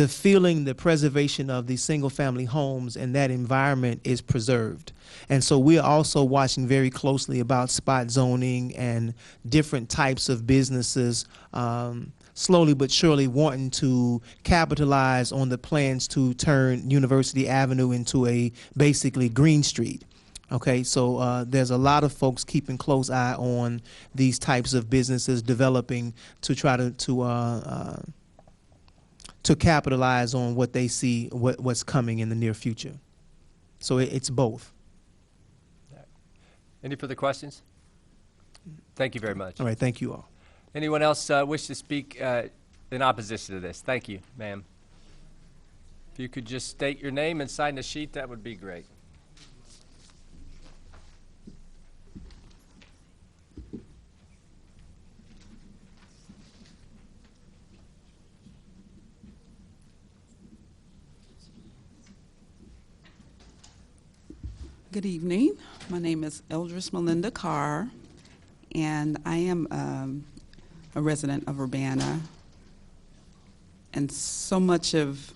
feeling, the preservation of the single-family homes and that environment is preserved. And so we're also watching very closely about spot zoning and different types of businesses, slowly but surely wanting to capitalize on the plans to turn University Avenue into a basically Green Street. Okay, so there's a lot of folks keeping close eye on these types of businesses developing to try to capitalize on what they see, what's coming in the near future. So it's both. Any further questions? Thank you very much. All right, thank you all. Anyone else wish to speak in opposition to this? Thank you, ma'am. If you could just state your name and sign the sheet, that would be great. Good evening. My name is Eldris Melinda Carr, and I am a resident of Urbana. And so much of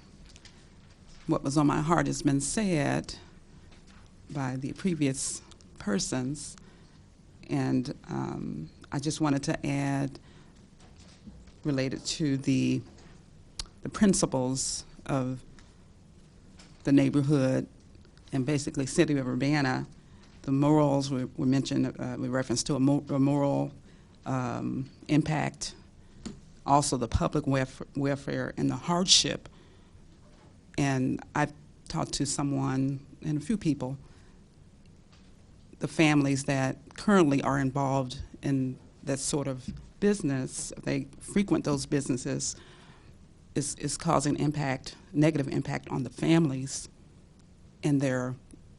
what was on my heart has been said by the previous persons, and I just wanted to add, related to the principles of the neighborhood and basically city of Urbana, the morals were mentioned with reference to a moral impact, also the public welfare and the hardship. And I've talked to someone and a few people, the families that currently are involved in that sort of business, they frequent those businesses, is causing impact, negative impact on the families and their,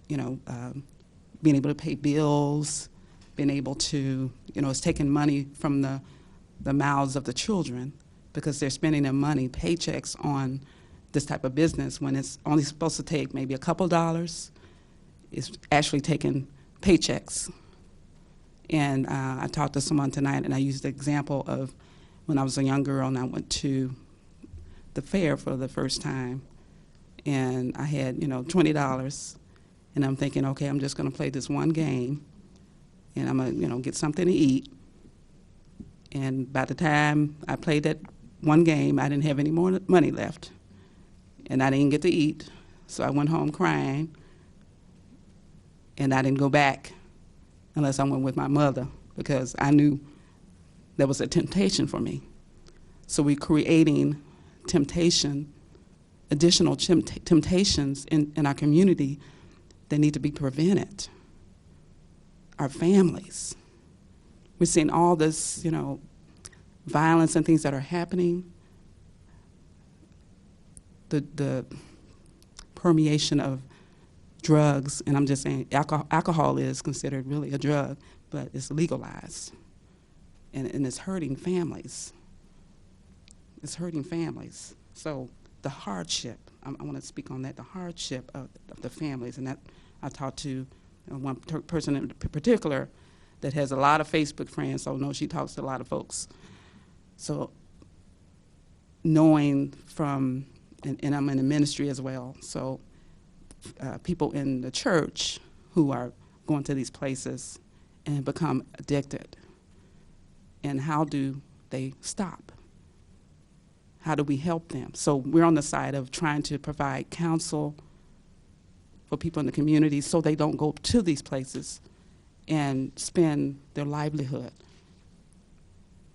being able to pay bills, being able to, it's taking money from the mouths of the children because they're spending their money, paychecks, on this type of business when it's only supposed to take maybe a couple dollars. It's actually taking paychecks. And I talked to someone tonight, and I used the example of when I was a young girl and I went to the fair for the first time, and I had, $20, and I'm thinking, okay, I'm just going to play this one game, and I'm going to, get something to eat. And by the time I played that one game, I didn't have any more money left, and I didn't get to eat, so I went home crying, and I didn't go back unless I went with my mother because I knew there was a temptation for me. So we're creating temptation, additional temptations in our community that need to be prevented. Our families. We're seeing all this, violence and things that are happening. The permeation of drugs, and I'm just saying alcohol is considered really a drug, but it's legalized. And it's hurting families. It's hurting families. So the hardship, I want to speak on that, the hardship of the families. And that I talked to one person in particular that has a lot of Facebook friends, so I know she talks to a lot of folks. So knowing from, and I'm in the ministry as well, so people in the church who are going to these places and become addicted. And how do they stop? How do we help them? So we're on the side of trying to provide counsel for people in the community so they don't go to these places and spend their livelihood.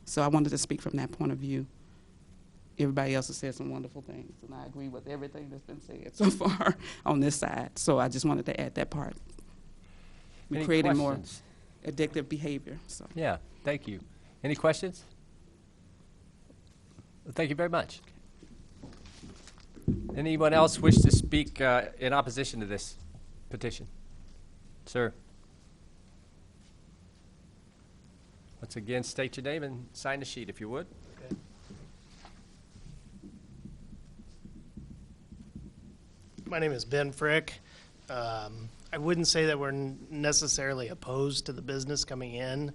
So I wanted to speak from that point of view. Everybody else has said some wonderful things, and I agree with everything that's been said so far on this side. So I just wanted to add that part. We're Any creating questions? more addictive behavior. So. Yeah, thank you. Any questions? Well, thank you very much. Anyone else wish to speak in opposition to this petition? Sir. Once again, state your name and sign the sheet if you would. Okay. My name is Ben Frick. I wouldn't say that we're necessarily opposed to the business coming in.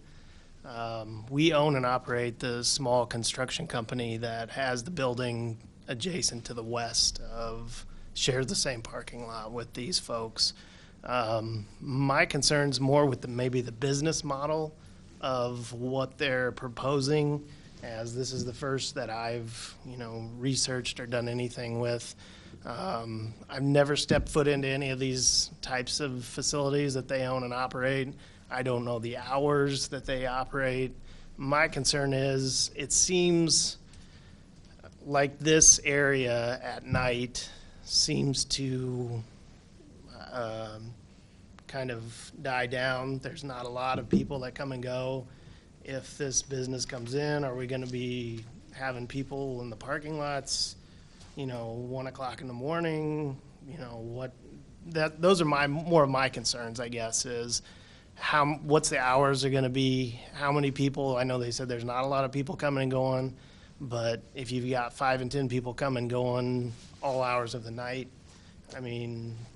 We own and operate the small construction company that has the building adjacent to the west of, shares the same parking lot with these folks. My concern's more with maybe the business model of what they're proposing, as this is the first that I've, researched or done anything with. I've never stepped foot into any of these types of facilities that they own and operate. I don't know the hours that they operate. My concern is it seems like this area at night seems to kind of die down. There's not a lot of people that come and go. If this business comes in, are we going to be having people in the parking lots, 1 o'clock in the morning? Those are more of my concerns, I guess, is what's the hours are going to be, how many people. I know they said there's not a lot of people coming and going, but if you've got 5 and 10 people coming and going all hours of the night,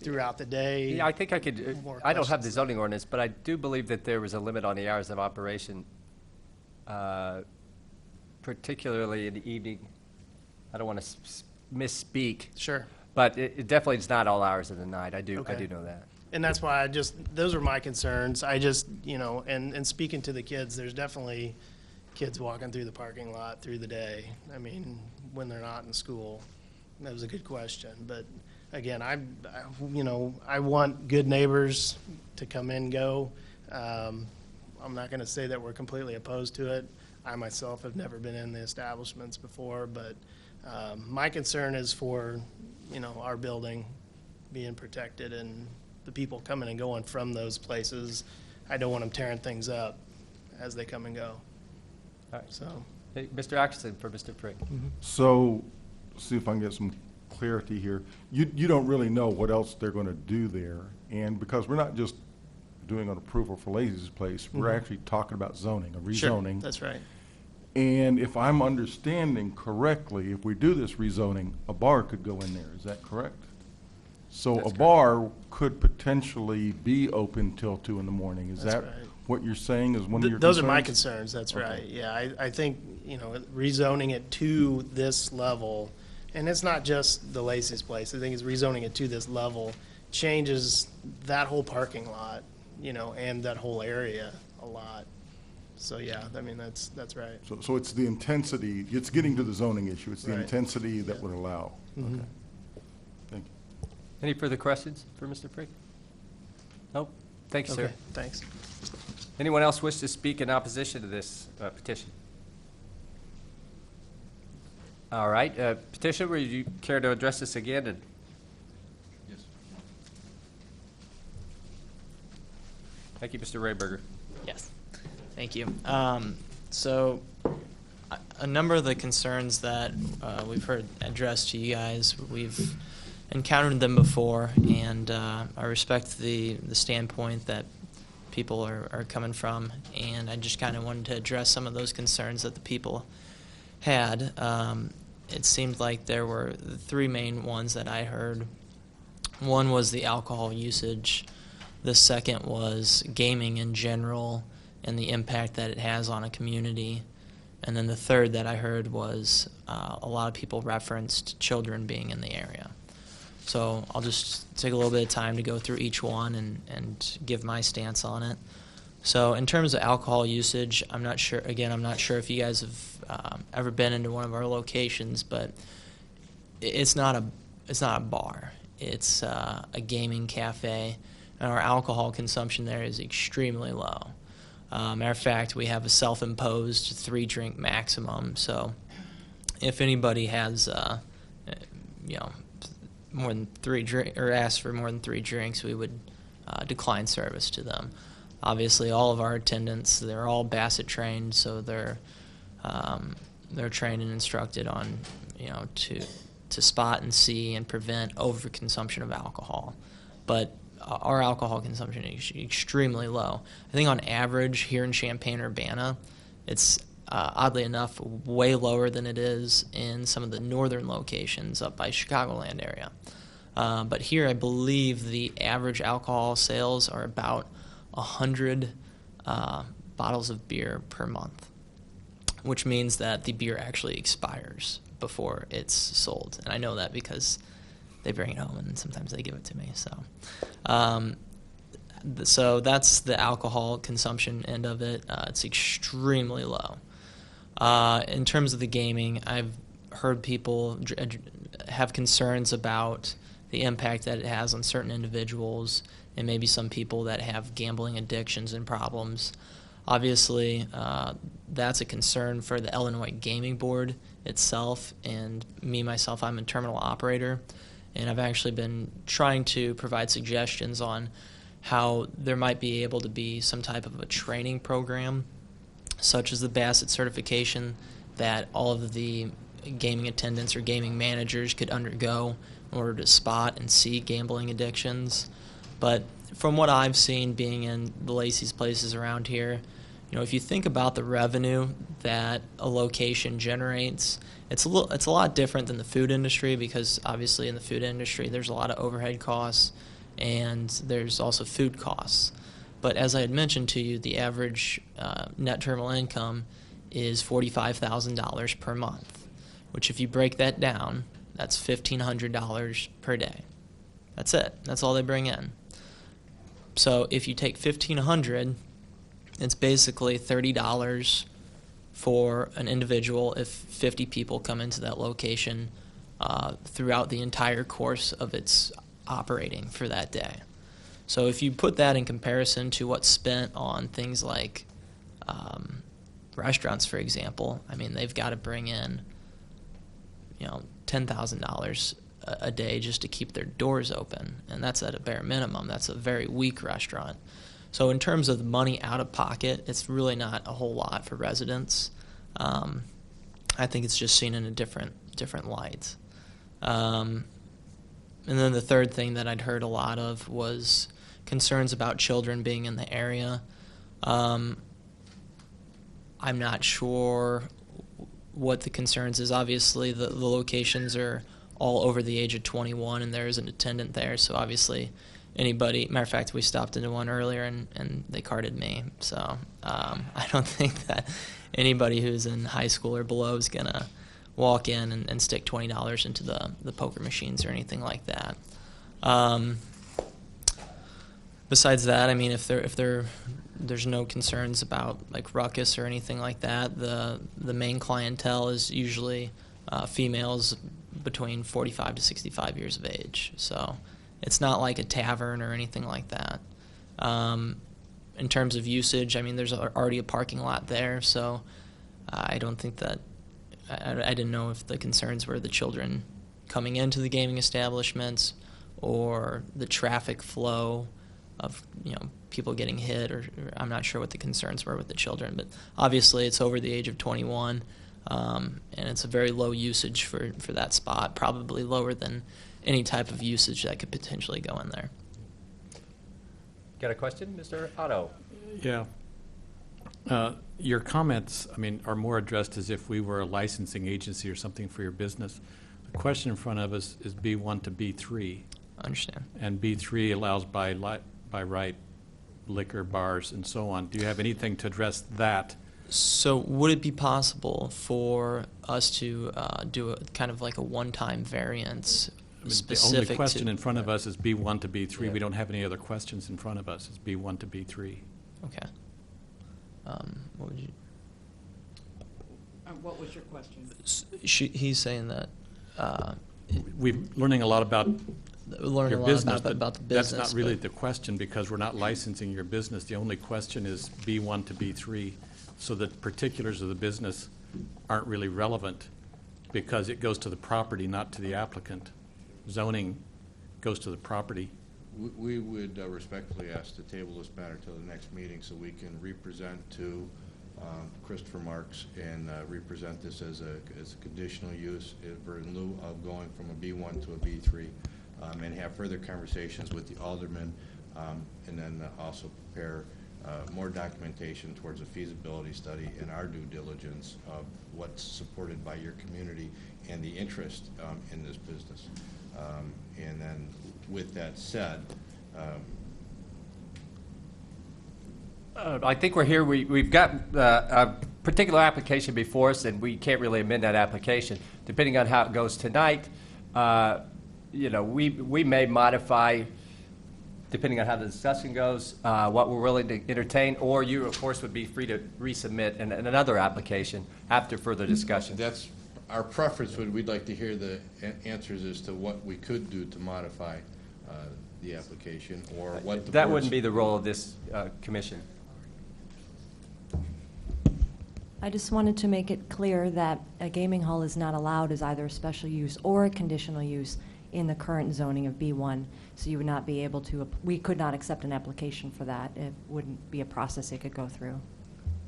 throughout the day. Yeah, I think I could, I don't have the zoning ordinance, but I do believe that there was a limit on the hours of operation, particularly in the evening. I don't want to misspeak. Sure. But it definitely is not all hours of the night. I do Okay. know that. And that's why those are my concerns. I just, and speaking to the kids, there's definitely kids walking through the parking lot through the day. When they're not in school. That was a good question. But again, I want good neighbors to come in, go. I'm not going to say that we're completely opposed to it. I myself have never been in the establishments before, but my concern is for, our building being protected and the people coming and going from those places. I don't want them tearing things up as they come and go. All right. So, Hey, Mr. Atkinson for Mr. Frick. So, see if I can get some clarity here. You don't really know what else they're going to do there, and because we're not just doing an approval for Lazy's Place, we're actually talking about zoning, a rezoning. Sure, that's right. And if I'm understanding correctly, if we do this rezoning, a bar could go in there. Is that correct? So That's a bar could potentially be open till 2 in the morning. Is That's that right. what you're saying is one of your Those concerns? are my concerns, that's Okay. right. Yeah, I think, rezoning it to this level, and it's not just the Lacy's Place, I think it's rezoning it to this level, changes that whole parking lot, and that whole area a lot. So, yeah, that's right. So it's the intensity, it's getting to the zoning issue. It's the Right. intensity that would allow. Mhm. Okay. Thank you. Any further questions for Mr. Frick? Nope. Thank you, sir. Okay, thanks. Anyone else wish to speak in opposition to this petition? All right. Petitioner, would you care to address this again? Yes. Thank you, Mr. Rayberger. Yes, thank you. So a number of the concerns that we've heard addressed to you guys, we've encountered them before, and I respect the standpoint that people are coming from, and I just kind of wanted to address some of those concerns that the people had. It seemed like there were the three main ones that I heard. One was the alcohol usage. The second was gaming in general and the impact that it has on a community. And then the third that I heard was a lot of people referenced children being in the area. So I'll just take a little bit of time to go through each one and give my stance on it. So in terms of alcohol usage, I'm not sure if you guys have ever been into one of our locations, but it's not a bar. It's a gaming cafe. and our alcohol consumption there is extremely low. Matter of fact, we have a self-imposed 3-drink maximum. So, if anybody has, more than 3 drink or asks for more than 3 drinks, we would decline service to them. Obviously, all of our attendants, they're all Bassett trained, so they're trained and instructed on, to spot and see and prevent overconsumption of alcohol. But our alcohol consumption is extremely low. I think on average here in Champaign-Urbana, it's oddly enough way lower than it is in some of the northern locations up by Chicagoland area. But here I believe the average alcohol sales are about 100 bottles of beer per month, which means that the beer actually expires before it's sold. And I know that because they bring it home and sometimes they give it to me. So that's the alcohol consumption end of it. It's extremely low. In terms of the gaming, I've heard people have concerns about the impact that it has on certain individuals and maybe some people that have gambling addictions and problems. Obviously, that's a concern for the Illinois Gaming Board itself, and myself, I'm a terminal operator, and I've actually been trying to provide suggestions on how there might be able to be some type of a training program, such as the Bassett certification, that all of the gaming attendants or gaming managers could undergo in order to spot and see gambling addictions. But from what I've seen being in the Lacey's places around here, if you think about the revenue that a location generates, it's a lot different than the food industry, because obviously in the food industry there's a lot of overhead costs and there's also food costs. But as I had mentioned to you, the average net terminal income is $45,000 per month, which if you break that down, that's $1,500 per day. That's it. That's all they bring in. So if you take $1,500, it's basically $30 for an individual if 50 people come into that location throughout the entire course of its operating for that day. So if you put that in comparison to what's spent on things like restaurants, for example, I mean, they've got to bring in, $10,000 a day just to keep their doors open, and that's at a bare minimum. That's a very weak restaurant. So in terms of the money out of pocket, it's really not a whole lot for residents. I think it's just seen in a different light. And then the third thing that I'd heard a lot of was concerns about children being in the area. I'm not sure what the concerns is. Obviously, the locations are all over the age of 21, and there is an attendant there, so obviously anybody, matter of fact, we stopped into one earlier and they carded me, so I don't think that anybody who's in high school or below is going to walk in and stick $20 into the poker machines or anything like that. Besides that, I mean, if there's no concerns about like ruckus or anything like that, the main clientele is usually females between 45 to 65 years of age. So it's not like a tavern or anything like that. In terms of usage, I mean, there's already a parking lot there, so I don't think that I didn't know if the concerns were the children coming into the gaming establishments or the traffic flow of people getting hit, or I'm not sure what the concerns were with the children. But obviously it's over the age of 21, and it's a very low usage for that spot, probably lower than any type of usage that could potentially go in there. Got a question, Mr. Otto? Yeah. Your comments, I mean, are more addressed as if we were a licensing agency or something for your business. The question in front of us is B1 to B3. I understand. And B3 allows by right liquor, bars, and so on. Do you have anything to address that? So would it be possible for us to do a kind of like a one-time variance specific the only question to in front of us is B1 to B3. Yeah. We don't have any other questions in front of us. It's B1 to B3. Okay. What would you? What was your question? He's saying that we're learning a lot about learn a your lot business, about the but business. that's not really but- the question, because we're not licensing your business. The only question is B1 to B3, so the particulars of the business aren't really relevant, because it goes to the property, not to the applicant. Zoning goes to the property. We would respectfully ask to table this matter till the next meeting so we can represent to Christopher Marks and represent this as a conditional use in lieu of going from a B1 to a B3, and have further conversations with the aldermen, and then also prepare more documentation towards a feasibility study and our due diligence of what's supported by your community and the interest in this business. And then with that said, I think we're here, we've got a particular application before us, and we can't really amend that application. Depending on how it goes tonight, you know, we may modify, depending on how the discussion goes, what we're willing to entertain, or you, of course, would be free to resubmit in another application after further discussion. that's our preference. We'd like to hear the answers as to what we could do to modify the application, or what the That board's- wouldn't be the role of this commission. I just wanted to make it clear that a gaming hall is not allowed as either a special use or a conditional use in the current zoning of B1. So you would not be able to, we could not accept an application for that. It wouldn't be a process it could go through.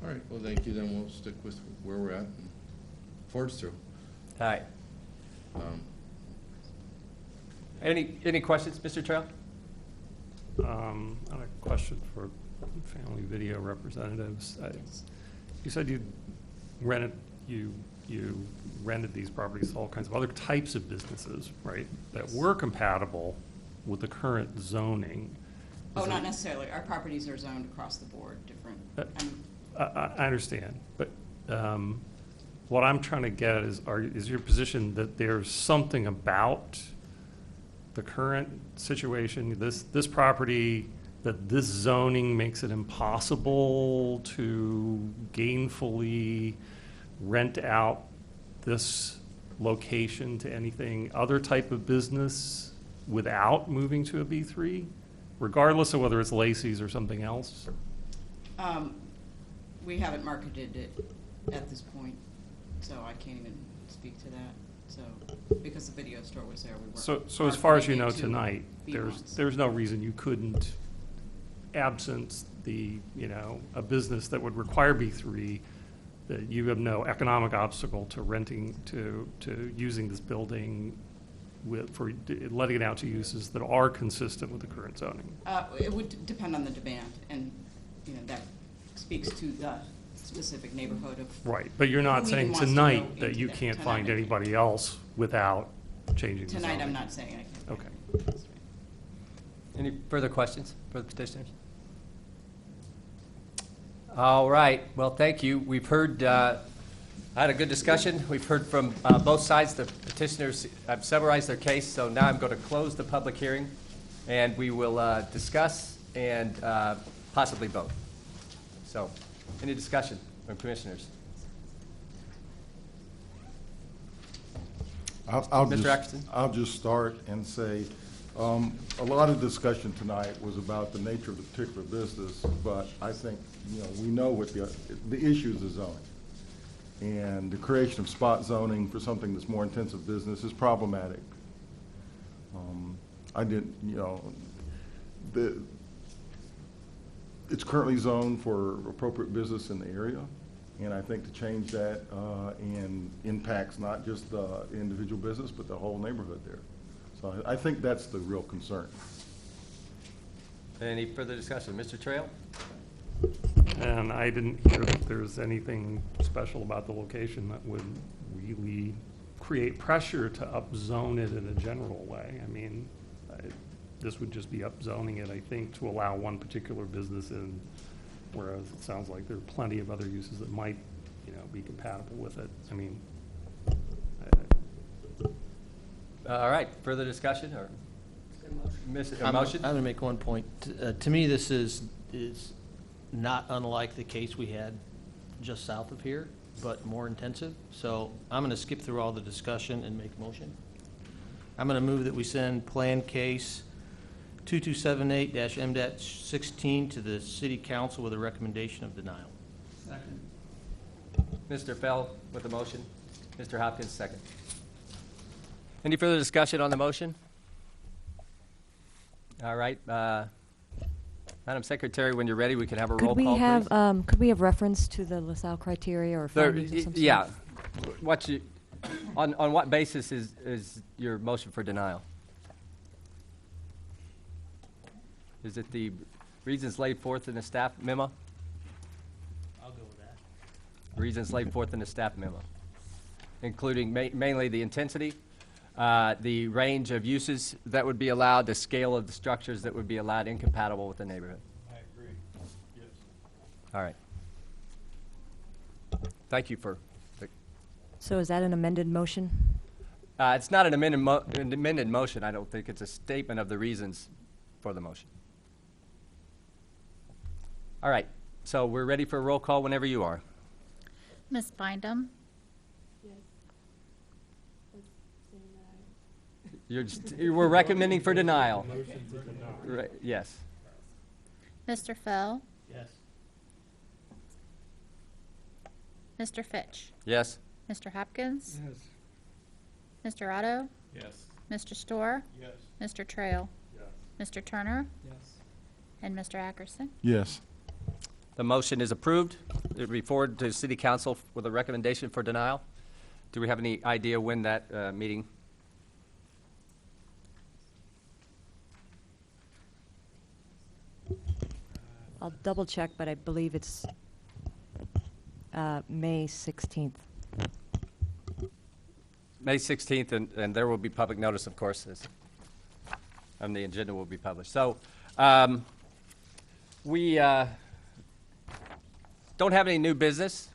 All right, well, thank you. Then we'll stick with where we're at and forge through. All right. Any questions, Mr. Trail? I have a question for Family Video representatives. You said you rented these properties to all kinds of other types of businesses, right? That were compatible with the current zoning. Oh, not necessarily. Our properties are zoned across the board, different. I understand, but what I'm trying to get at is your position that there's something about the current situation, this property, that this zoning makes it impossible to gainfully rent out this location to anything other type of business without moving to a B3, regardless of whether it's Lacey's or something else? We haven't marketed it at this point, so I can't even speak to that. So, because the video store was there, we weren't. So as far as you know marketing to tonight, B1s. there's no reason you couldn't, absent a business that would require B3, that you have no economic obstacle to renting, to using this building for letting it out to uses that are consistent with the current zoning. It would depend on the demand, and, that speaks to the specific neighborhood of. Right, but you're not who saying even wants to tonight go that into you that. can't Tonight find I anybody else without changing the zoning? Tonight, I'm not saying I can. Okay. Any further questions for the petitioners? All right, well, thank you. We've heard, I had a good discussion. We've heard from both sides. The petitioners have summarized their case, so now I'm going to close the public hearing, and we will discuss and possibly vote. So, any discussion from commissioners? Mr. Atkinson? I'll just start and say, a lot of discussion tonight was about the nature of the particular business, but I think, we know what the issues of zoning. And the creation of spot zoning for something that's more intensive business is problematic. It's currently zoned for appropriate business in the area, and I think to change that and impacts not just the individual business, but the whole neighborhood there. So I think that's the real concern. Any further discussion? Mr. Trail? And I didn't hear that there's anything special about the location that would really create pressure to upzone it in a general way. I mean, this would just be upzoning it, I think, to allow one particular business in, whereas it sounds like there are plenty of other uses that might, be compatible with it. I mean, All right, further discussion or? A motion? I'm going to make one point. To me, this is not unlike the case we had just south of here, but more intensive. So I'm going to skip through all the discussion and make a motion. I'm going to move that we send plan case 2278-M-16 to the City Council with a recommendation of denial. Second. Mr. Fell with the motion. Mr. Hopkins, second. Any further discussion on the motion? All right. Madam Secretary, when you're ready, we can have a roll Could we call, have, please. could we have reference to the LaSalle criteria or findings of some sort? Yeah. On what basis is your motion for denial? Is it the reasons laid forth in the staff memo? I'll go with that. Reasons laid forth in the staff memo, including mainly the intensity, the range of uses that would be allowed, the scale of the structures that would be allowed incompatible with the neighborhood. I agree. Yes. All right. Thank you for. So is that an amended motion? It's not an amended motion. I don't think it's a statement of the reasons for the motion. All right. So we're ready for a roll call whenever you are. Ms. Bynum? We're recommending for denial. Motion to deny. Right, yes. Mr. Fell? Yes. Mr. Fitch? Yes. Mr. Hopkins? Yes. Mr. Otto? Yes. Mr. Storr? Yes. Mr. Trail? Yes. Mr. Turner? Yes. And Mr. Ackerson? Yes. The motion is approved. It will be forwarded to City Council with a recommendation for denial. Do we have any idea when that meeting? I'll double check, but I believe it's May 16th. May 16th, and there will be public notice, of course, and the agenda will be published. So we don't have any new business.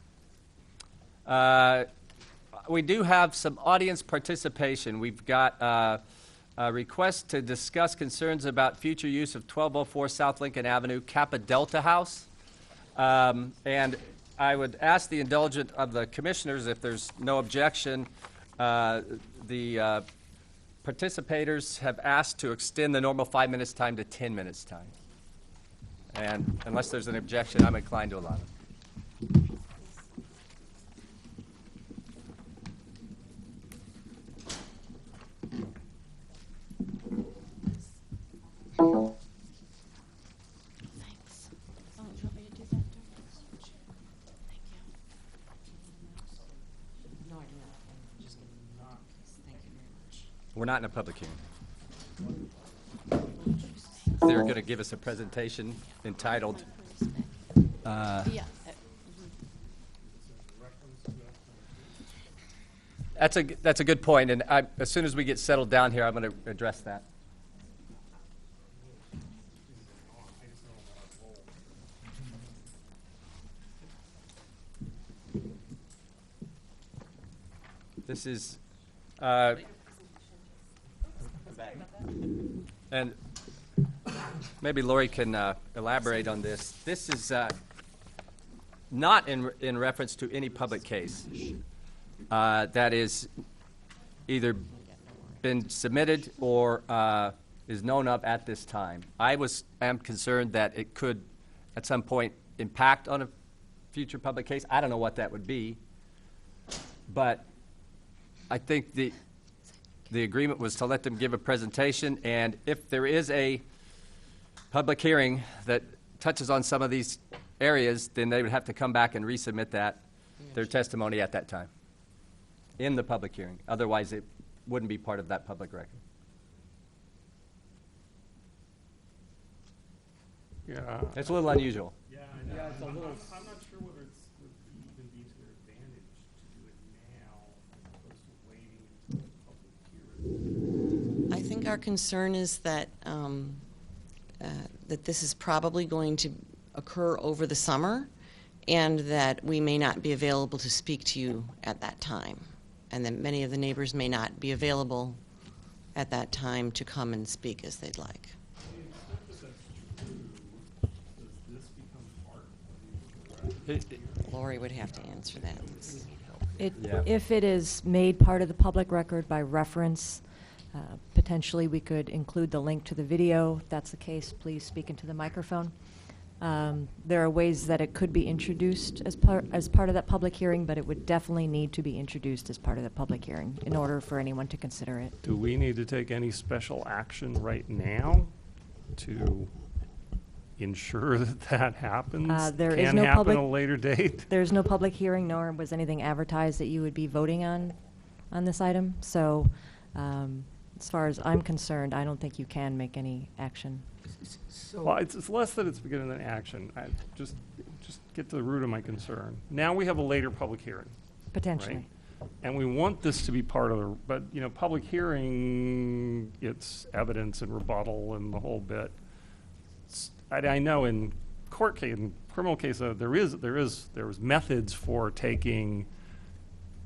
We do have some audience participation. We've got a request to discuss concerns about future use of 1204 South Lincoln Avenue, Kappa Delta House. And I would ask the indulgence of the commissioners, if there's no objection, the participators have asked to extend the normal 5 minutes time to 10 minutes time. And unless there's an objection, I'm inclined to allow it. Thanks. Oh, do you want me to do that? Thank you. No, I do not. I'm just kidding. Thank you very much. We're not in a public hearing. They're going to give us a presentation entitled, Yeah. that's a good point, and as soon as we get settled down here, I'm going to address that. This is, and maybe Lori can elaborate on this. This is not in reference to any public case that is either been submitted or is known of at this time. I am concerned that it could, at some point, impact on a future public case. I don't know what that would be, but I think the agreement was to let them give a presentation, and if there is a public hearing that touches on some of these areas, then they would have to come back and resubmit their testimony at that time in the public hearing. Otherwise, it wouldn't be part of that public record. Yeah. It's a little unusual. Yeah, I know. I'm not sure whether it would even be to their advantage to do it now as opposed to waiting until the public hearing. I think our concern is that that this is probably going to occur over the summer, and that we may not be available to speak to you at that time, and that many of the neighbors may not be available at that time to come and speak as they'd like. Lori would have to answer that. If it is made part of the public record by reference, Potentially, we could include the link to the video. If that's the case, please speak into the microphone. There are ways that it could be introduced as part of that public hearing, but it would definitely need to be introduced as part of the public hearing in order for anyone to consider it. Do we need to take any special action right now to ensure that that happens? There is Can no happen public- at a later date? There's no public hearing, nor was anything advertised that you would be voting on this item. So, as far as I'm concerned, I don't think you can make any action. Well, it's less that it's beginning than action. I just get to the root of my concern. Now we have a later public hearing. Potentially. Right? And we want this to be part of the, but, you know, public hearing, it's evidence and rebuttal and the whole bit. I know in court case, in criminal case, there was methods for taking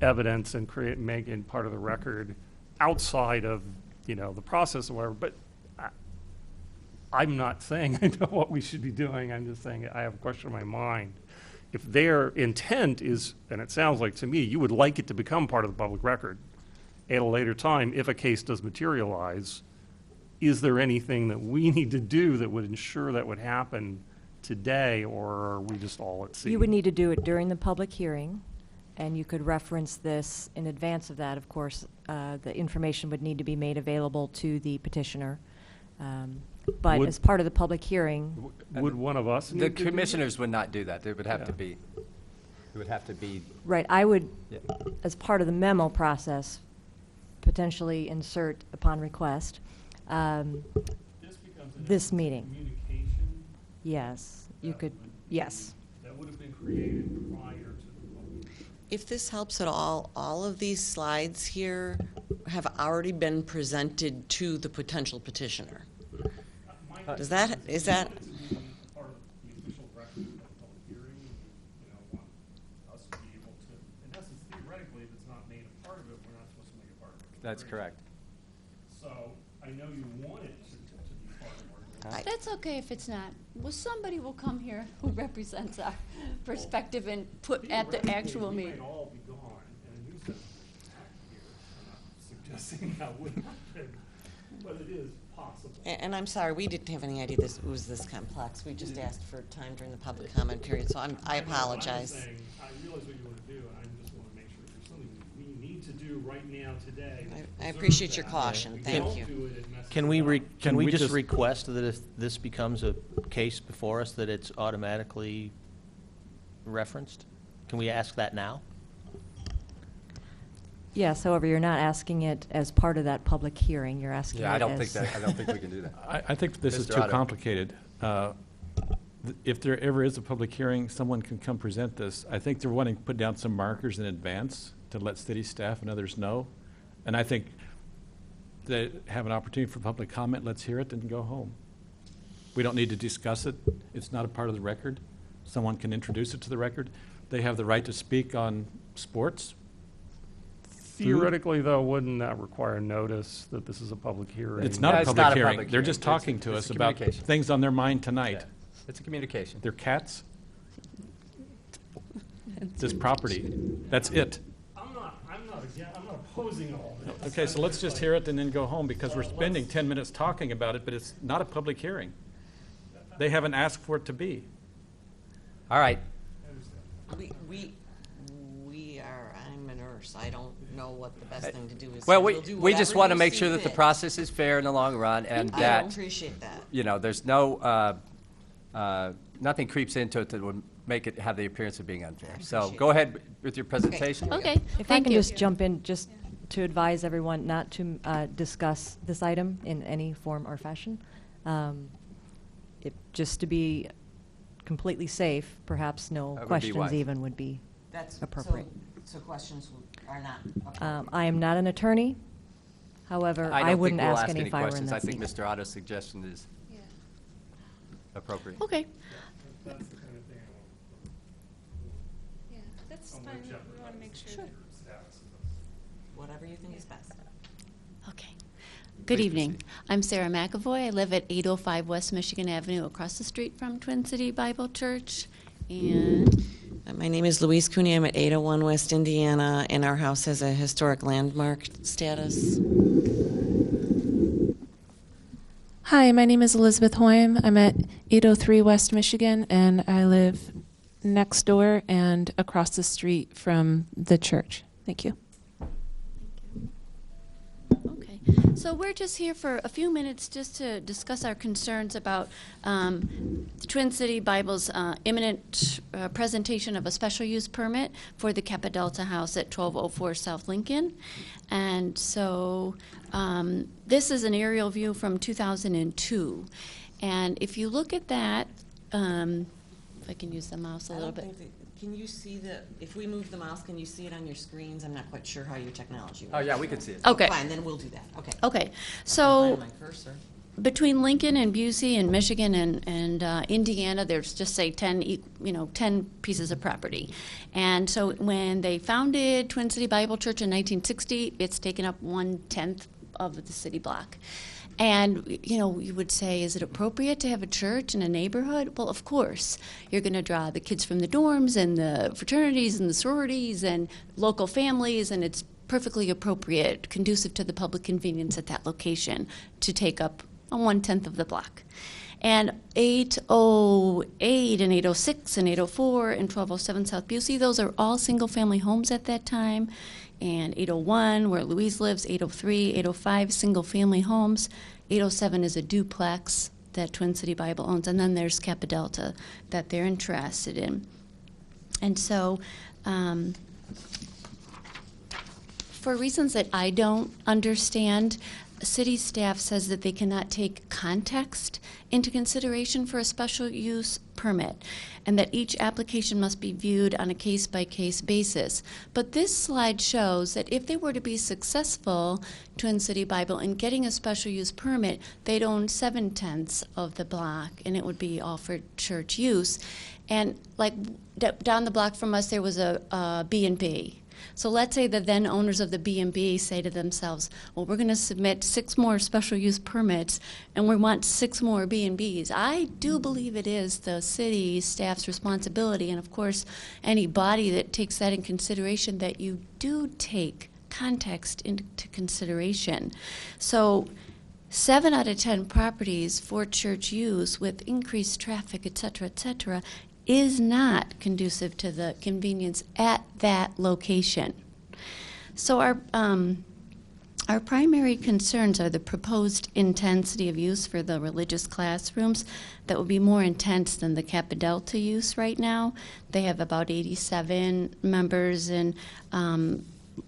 evidence and making part of the record outside of, you know, the process or whatever, but I'm not saying I know what we should be doing. I'm just saying I have a question in my mind. If their intent is, and it sounds like to me, you would like it to become part of the public record at a later time if a case does materialize, is there anything that we need to do that would ensure that would happen today, or are we just all at sea? You would need to do it during the public hearing, and you could reference this in advance of that. Of course, the information would need to be made available to the petitioner. But as part of the public hearing, would one of us? The commissioners would not do that. There would have to be. It would have to be. right, I would, Yeah. as part of the memo process, potentially insert upon request this meeting. Communication Yes, you could. Yes. that would have been created prior to the public. If this helps at all of these slides here have already been presented to the potential petitioner. Is that? Part of the official record of the public hearing, you know, want us to be able to, in essence, theoretically, if it's not made a part of it, we're not supposed to make it part of it. That's correct. So I know you want it to be part of our. That's okay if it's not. Well, somebody will come here who represents our perspective and put at the actual We meeting. might all be gone, and a new set of here. I'm not suggesting that would happen, but it is possible. And I'm sorry, we didn't have any idea this was this complex. We just asked for time during the public comment period, so I apologize. I'm saying, I realize what you want to do, and I just want to make sure there's something we need to do right now today. I appreciate your caution. If we Thank don't you. do it, it messes Can it we, up. can we just request that if this becomes a case before us, that it's automatically referenced? Can we ask that now? Yes, however, you're not asking it as part of that public hearing. You're asking Yeah, I it don't as... think we can do that. I think this is Mr. too Otto. complicated. If there ever is a public hearing, someone can come present this. I think they're wanting to put down some markers in advance to let city staff and others know. And I think they have an opportunity for public comment, let's hear it and go home. We don't need to discuss it. It's not a part of the record. Someone can introduce it to the record. They have the right to speak on sports. Theoretically, though, wouldn't that require notice that this is a public hearing? It's not a it's public not a hearing. public They're hearing. just It's- talking to it's us about communication. things on their mind tonight. Yeah. It's a communication. They're cats. This property, that's it. I'm not opposing all this. Okay, so let's just hear it and then go home, because we're spending 10 minutes talking about it, but it's not a public hearing. They haven't asked for it to be. All right. We are, I'm a nurse. I don't know what the best thing to do is. Well, We'll do we just whatever want to you make see sure that the fit. process is fair in the long run, and I that, appreciate that. you know, there's no, nothing creeps into it that would make it have the appearance of being unfair. So go ahead with your presentation. Okay, If I thank can you. just jump in, just to advise everyone not to discuss this item in any form or fashion. Just to be completely safe, perhaps no That would be questions wise. even would be That's appropriate. So questions are not. I am not an attorney. However, I don't wouldn't think we'll ask any if I were in questions. that I think seat. Mr. Otto's suggestion is appropriate. Okay. That's the kind of thing I want. Yeah, that's I'm fine. gonna check We want to make sure. Sure. Whatever you think is best. Okay. Good evening. I'm Sarah McAvoy. I live at 805 West Michigan Avenue, across the street from Twin City Bible Church. And My name is Louise Cooney. I'm at 801 West Indiana, and our house has a historic landmark status. Hi, my name is Elizabeth Hoyam. I'm at 803 West Michigan, and I live next door and across the street from the church. Thank you. Okay, so we're just here for a few minutes just to discuss our concerns about the Twin City Bible's imminent presentation of a special use permit for the Kappa Delta House at 1204 South Lincoln. And so this is an aerial view from 2002. And if you look at that, if I can use the mouse a little bit. Can you see if we move the mouse, can you see it on your screens? I'm not quite sure how your technology works. Oh, yeah, we can see it. Okay. Fine, then we'll do that. Okay. Okay, so Find my cursor. between Lincoln and Busey and Michigan and Indiana, there's just say 10 pieces of property. And so when they founded Twin City Bible Church in 1960, it's taken up 1/10 of the city block. And, you would say, is it appropriate to have a church in a neighborhood? Well, of course. You're going to draw the kids from the dorms and the fraternities and the sororities and local families, and it's perfectly appropriate, conducive to the public convenience at that location, to take up 1/10 of the block. And 808 and 806 and 804 and 1207 South Busey, those are all single-family homes at that time. And 801, where Louise lives, 803, 805, single-family homes. 807 is a duplex that Twin City Bible owns. And then there's Kappa Delta that they're interested in. And so for reasons that I don't understand, city staff says that they cannot take context into consideration for a special use permit, and that each application must be viewed on a case-by-case basis. But this slide shows that if they were to be successful, Twin City Bible, in getting a special use permit, they'd own 7/10 of the block, and it would be all for church use. And like down the block from us, there was a B&B. So let's say the then owners of the B&B say to themselves, well, we're going to submit 6 more special use permits and we want 6 more B&Bs. I do believe it is the city staff's responsibility, and of course any body that takes that in consideration, that you do take context into consideration. So 7 out of 10 properties for church use with increased traffic, et cetera, is not conducive to the convenience at that location. So our primary concerns are the proposed intensity of use for the religious classrooms that will be more intense than the Kappa Delta use right now. They have about 87 members, and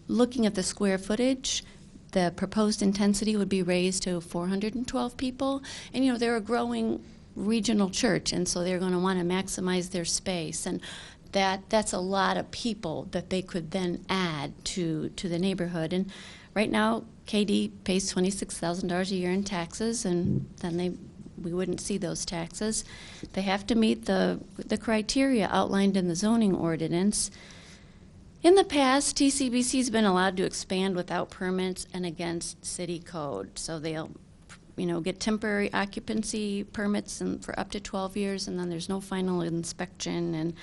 looking at the square footage, the proposed intensity would be raised to 412 people. And they're a growing regional church, and so they're going to want to maximize their space, and that's a lot of people that they could then add to the neighborhood. And right now KD pays $26,000 a year in taxes, and then we wouldn't see those taxes. They have to meet the criteria outlined in the zoning ordinance. In the past, TCBC's been allowed to expand without permits and against city code, so they'll get temporary occupancy permits for up to 12 years, and then there's no final inspection.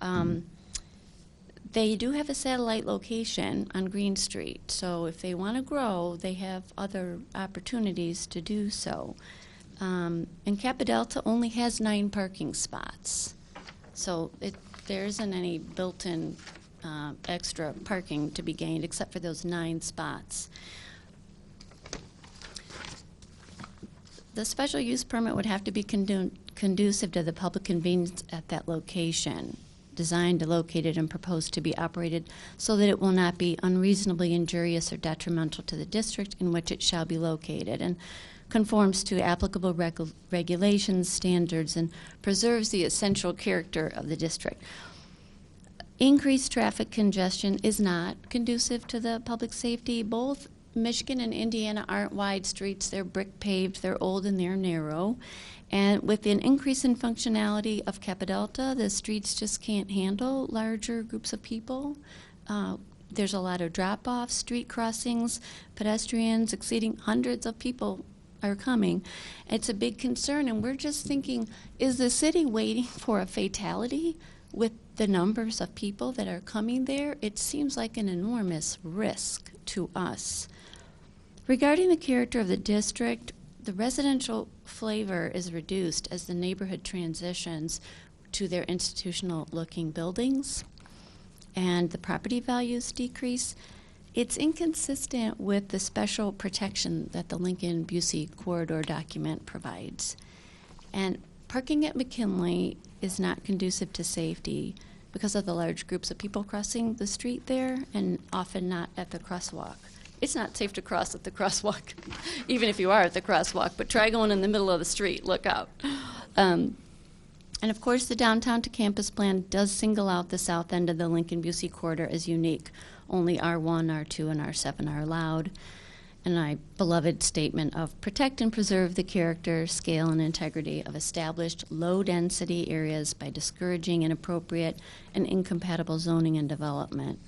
And they do have a satellite location on Green Street, so if they want to grow, they have other opportunities to do so. And Kappa Delta only has 9 parking spots, so there isn't any built-in extra parking to be gained except for those 9 spots. The special use permit would have to be conducive to the public convenience at that location, designed, located, and proposed to be operated so that it will not be unreasonably injurious or detrimental to the district in which it shall be located, and conforms to applicable regulations, standards, and preserves the essential character of the district. Increased traffic congestion is not conducive to the public safety. Both Michigan and Indiana aren't wide streets. They're brick paved, they're old, and they're narrow. And with an increase in functionality of Kappa Delta, the streets just can't handle larger groups of people. There's a lot of drop-offs, street crossings, pedestrians exceeding hundreds of people are coming. It's a big concern, and we're just thinking, is the city waiting for a fatality with the numbers of people that are coming there? It seems like an enormous risk to us. Regarding the character of the district, the residential flavor is reduced as the neighborhood transitions to their institutional-looking buildings and the property values decrease. It's inconsistent with the special protection that the Lincoln-Busey corridor document provides. And parking at McKinley is not conducive to safety because of the large groups of people crossing the street there and often not at the crosswalk. It's not safe to cross at the crosswalk, even if you are at the crosswalk, but try going in the middle of the street, look out. And of course, the downtown to campus plan does single out the south end of the Lincoln-Busey corridor as unique. Only R1, R2, and R7 are allowed. And my beloved statement of protect and preserve the character, scale, and integrity of established low-density areas by discouraging inappropriate and incompatible zoning and development.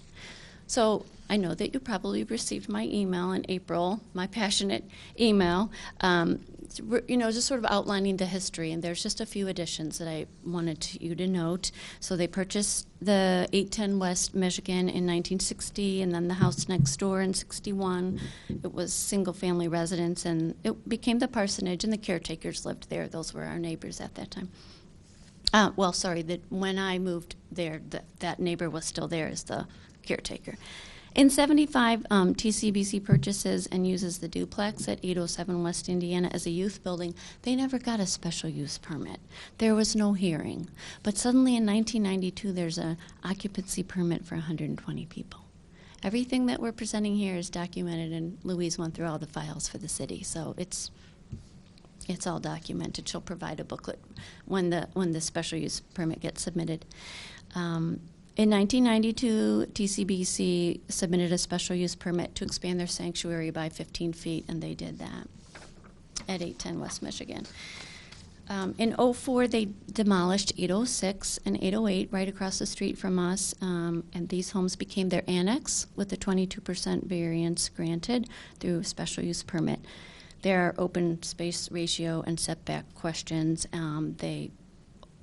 So I know that you probably received my email in April, my passionate email, just sort of outlining the history, and there's just a few additions that I wanted you to note. So they purchased the 810 West Michigan in 1960, and then the house next door in 61. It was single-family residence, and it became the parsonage, and the caretakers lived there. Those were our neighbors at that time. When I moved there, that neighbor was still there as the caretaker. In 75, TCBC purchases and uses the duplex at 807 West Indiana as a youth building. They never got a special use permit. There was no hearing. But suddenly in 1992, there's an occupancy permit for 120 people. Everything that we're presenting here is documented, and Louise went through all the files for the city, so it's all documented. She'll provide a booklet when the special use permit gets submitted. In 1992, TCBC submitted a special use permit to expand their sanctuary by 15 feet, and they did that at 810 West Michigan. In 04, they demolished 806 and 808 right across the street from us, and these homes became their annex with a 22% variance granted through special use permit. There are open space ratio and setback questions.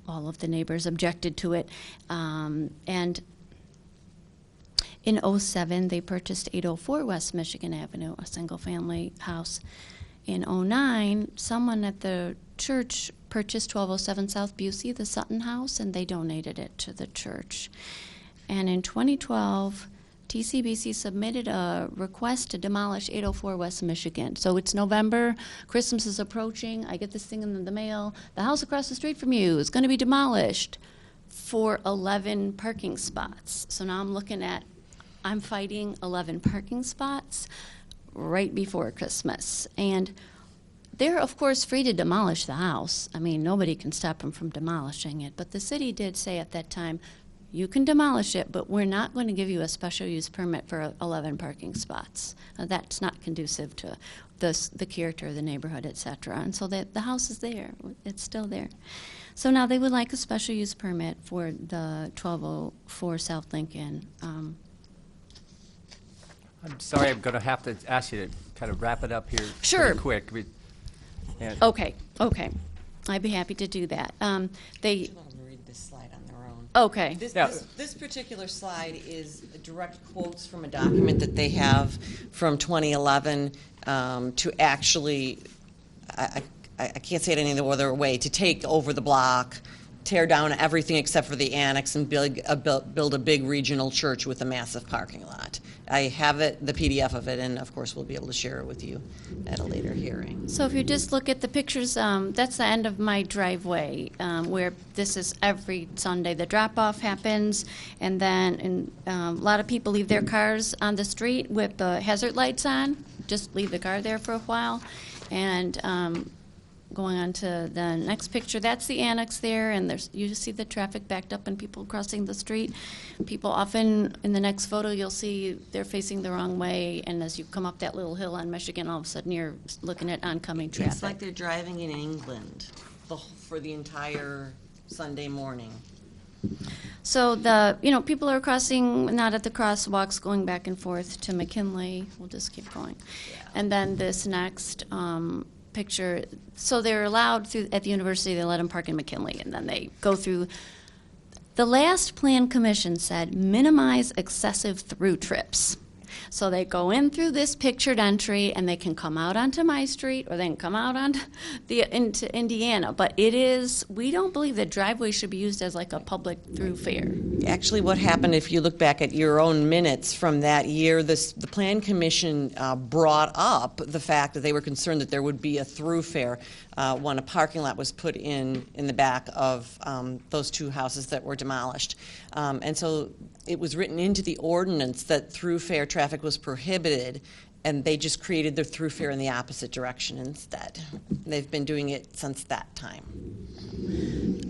All of the neighbors objected to it. And in 07, they purchased 804 West Michigan Avenue, a single-family house. In 09, someone at the church purchased 1207 South Busey, the Sutton House, and they donated it to the church. And in 2012, TCBC submitted a request to demolish 804 West Michigan. So it's November, Christmas is approaching, I get this thing in the mail, the house across the street from you is going to be demolished for 11 parking spots. So now I'm fighting 11 parking spots right before Christmas. And they're, of course, free to demolish the house. I mean, nobody can stop them from demolishing it. But the city did say at that time, you can demolish it, but we're not going to give you a special use permit for 11 parking spots. That's not conducive to the character of the neighborhood, et cetera. And so the house is there. It's still there. So now they would like a special use permit for the 1204 South Lincoln. I'm sorry, I'm going to have to ask you to kind of wrap it up here pretty quick. Okay. I'd be happy to do that. Read this slide on their own. Okay. This particular slide is direct quotes from a document that they have from 2011 to actually, I can't say it any other way, to take over the block, tear down everything except for the annex, and build a big regional church with a massive parking lot. I have the PDF of it, and of course we'll be able to share it with you at a later hearing. So if you just look at the pictures, that's the end of my driveway, where this is every Sunday. The drop-off happens, and then a lot of people leave their cars on the street with the hazard lights on, just leave the car there for a while, and going on to the next picture, that's the annex there, and you see the traffic backed up and people crossing the street. People often, in the next photo, you'll see they're facing the wrong way, and as you come up that little hill on Michigan, all of a sudden you're looking at oncoming traffic. It's like they're driving in England for the entire Sunday morning. So people are crossing, not at the crosswalks, going back and forth to McKinley. We'll just keep going. Yeah. And then this next picture, so they're allowed at the university, they let them park in McKinley, and then they go through. The last plan commission said minimize excessive through trips. So they go in through this pictured entry, and they can come out onto my street, or they can come out onto into Indiana. But we don't believe that driveway should be used as like a public thoroughfare. Actually, what happened, if you look back at your own minutes from that year, the Plan Commission brought up the fact that they were concerned that there would be a thoroughfare when a parking lot was put in the back of those two houses that were demolished. And so it was written into the ordinance that thoroughfare traffic was prohibited, and they just created their thoroughfare in the opposite direction instead. They've been doing it since that time.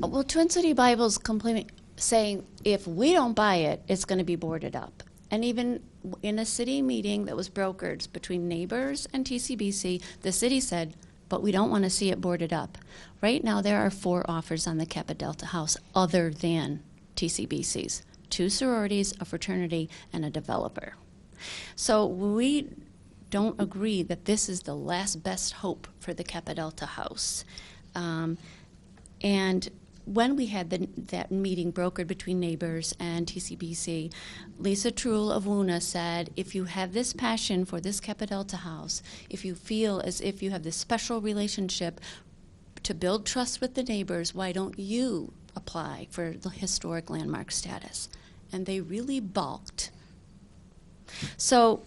Well, Twin City Bible's complaining, saying if we don't buy it, it's going to be boarded up. And even in a city meeting that was brokered between neighbors and TCBC, the city said, but we don't want to see it boarded up. Right now, there are 4 offers on the Kappa Delta house other than TCBC's. 2 sororities, a fraternity, and a developer. So we don't agree that this is the last best hope for the Kappa Delta house. And when we had that meeting brokered between neighbors and TCBC, Lisa Truhl of WUNA said, if you have this passion for this Kappa Delta house, if you feel as if you have this special relationship to build trust with the neighbors, why don't you apply for the historic landmark status? And they really balked. So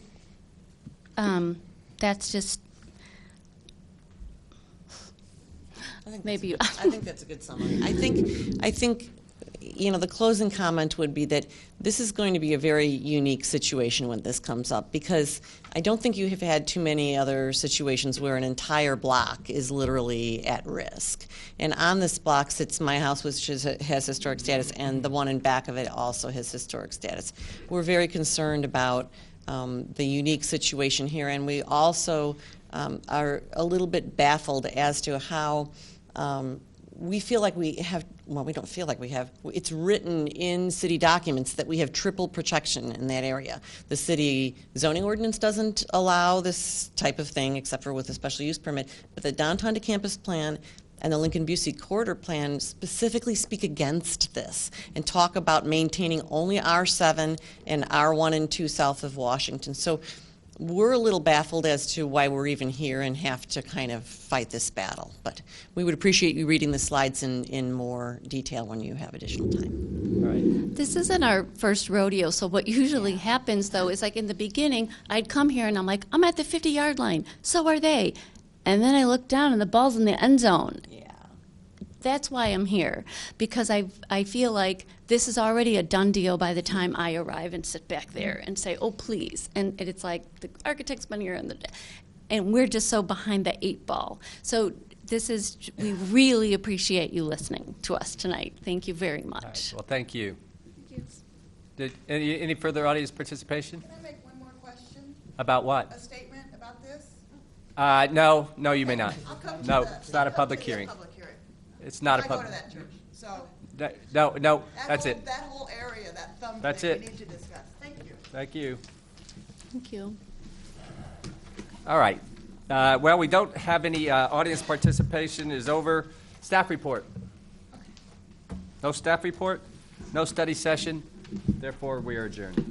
that's just I think that's a good summary. I think, the closing comment would be that this is going to be a very unique situation when this comes up, because I don't think you have had too many other situations where an entire block is literally at risk. And on this block sits my house, which has historic status, and the one in back of it also has historic status. We're very concerned about the unique situation here, and we also are a little bit baffled as to how we feel like we have, well, we don't feel like we have, it's written in city documents that we have triple protection in that area. The city zoning ordinance doesn't allow this type of thing except for with a special use permit, but the downtown to campus plan and the Lincoln-Busey corridor plan specifically speak against this and talk about maintaining only R7 and R1 and 2 south of Washington. So we're a little baffled as to why we're even here and have to kind of fight this battle. But we would appreciate you reading the slides in more detail when you have additional time. All right. This isn't our first rodeo, so what usually happens, though, is like in the beginning, I'd come here and I'm like, I'm at the 50-yard line. So are they. And then I look down and the ball's in the end zone. Yeah. That's why I'm here, because I feel like this is already a done deal by the time I arrive and sit back there and say, oh, please. And it's like the architect's been here, and we're just so behind the 8 ball. So we really appreciate you listening to us tonight. Thank you very much. All right. Well, thank you. Did any further audience participation? Can I make one more question? About what? A statement about this? No, you may not. I'll come to No, the- it's not a I'll come public to the hearing. public hearing. It's not a I go public. to that church, so. No, that's it. That whole area, that thumb That's thing, it. we need to discuss. Thank you. Thank you. Thank you. All right. Well, we don't have any audience participation is over. Staff report. No staff report, no study session. Therefore, we are adjourned.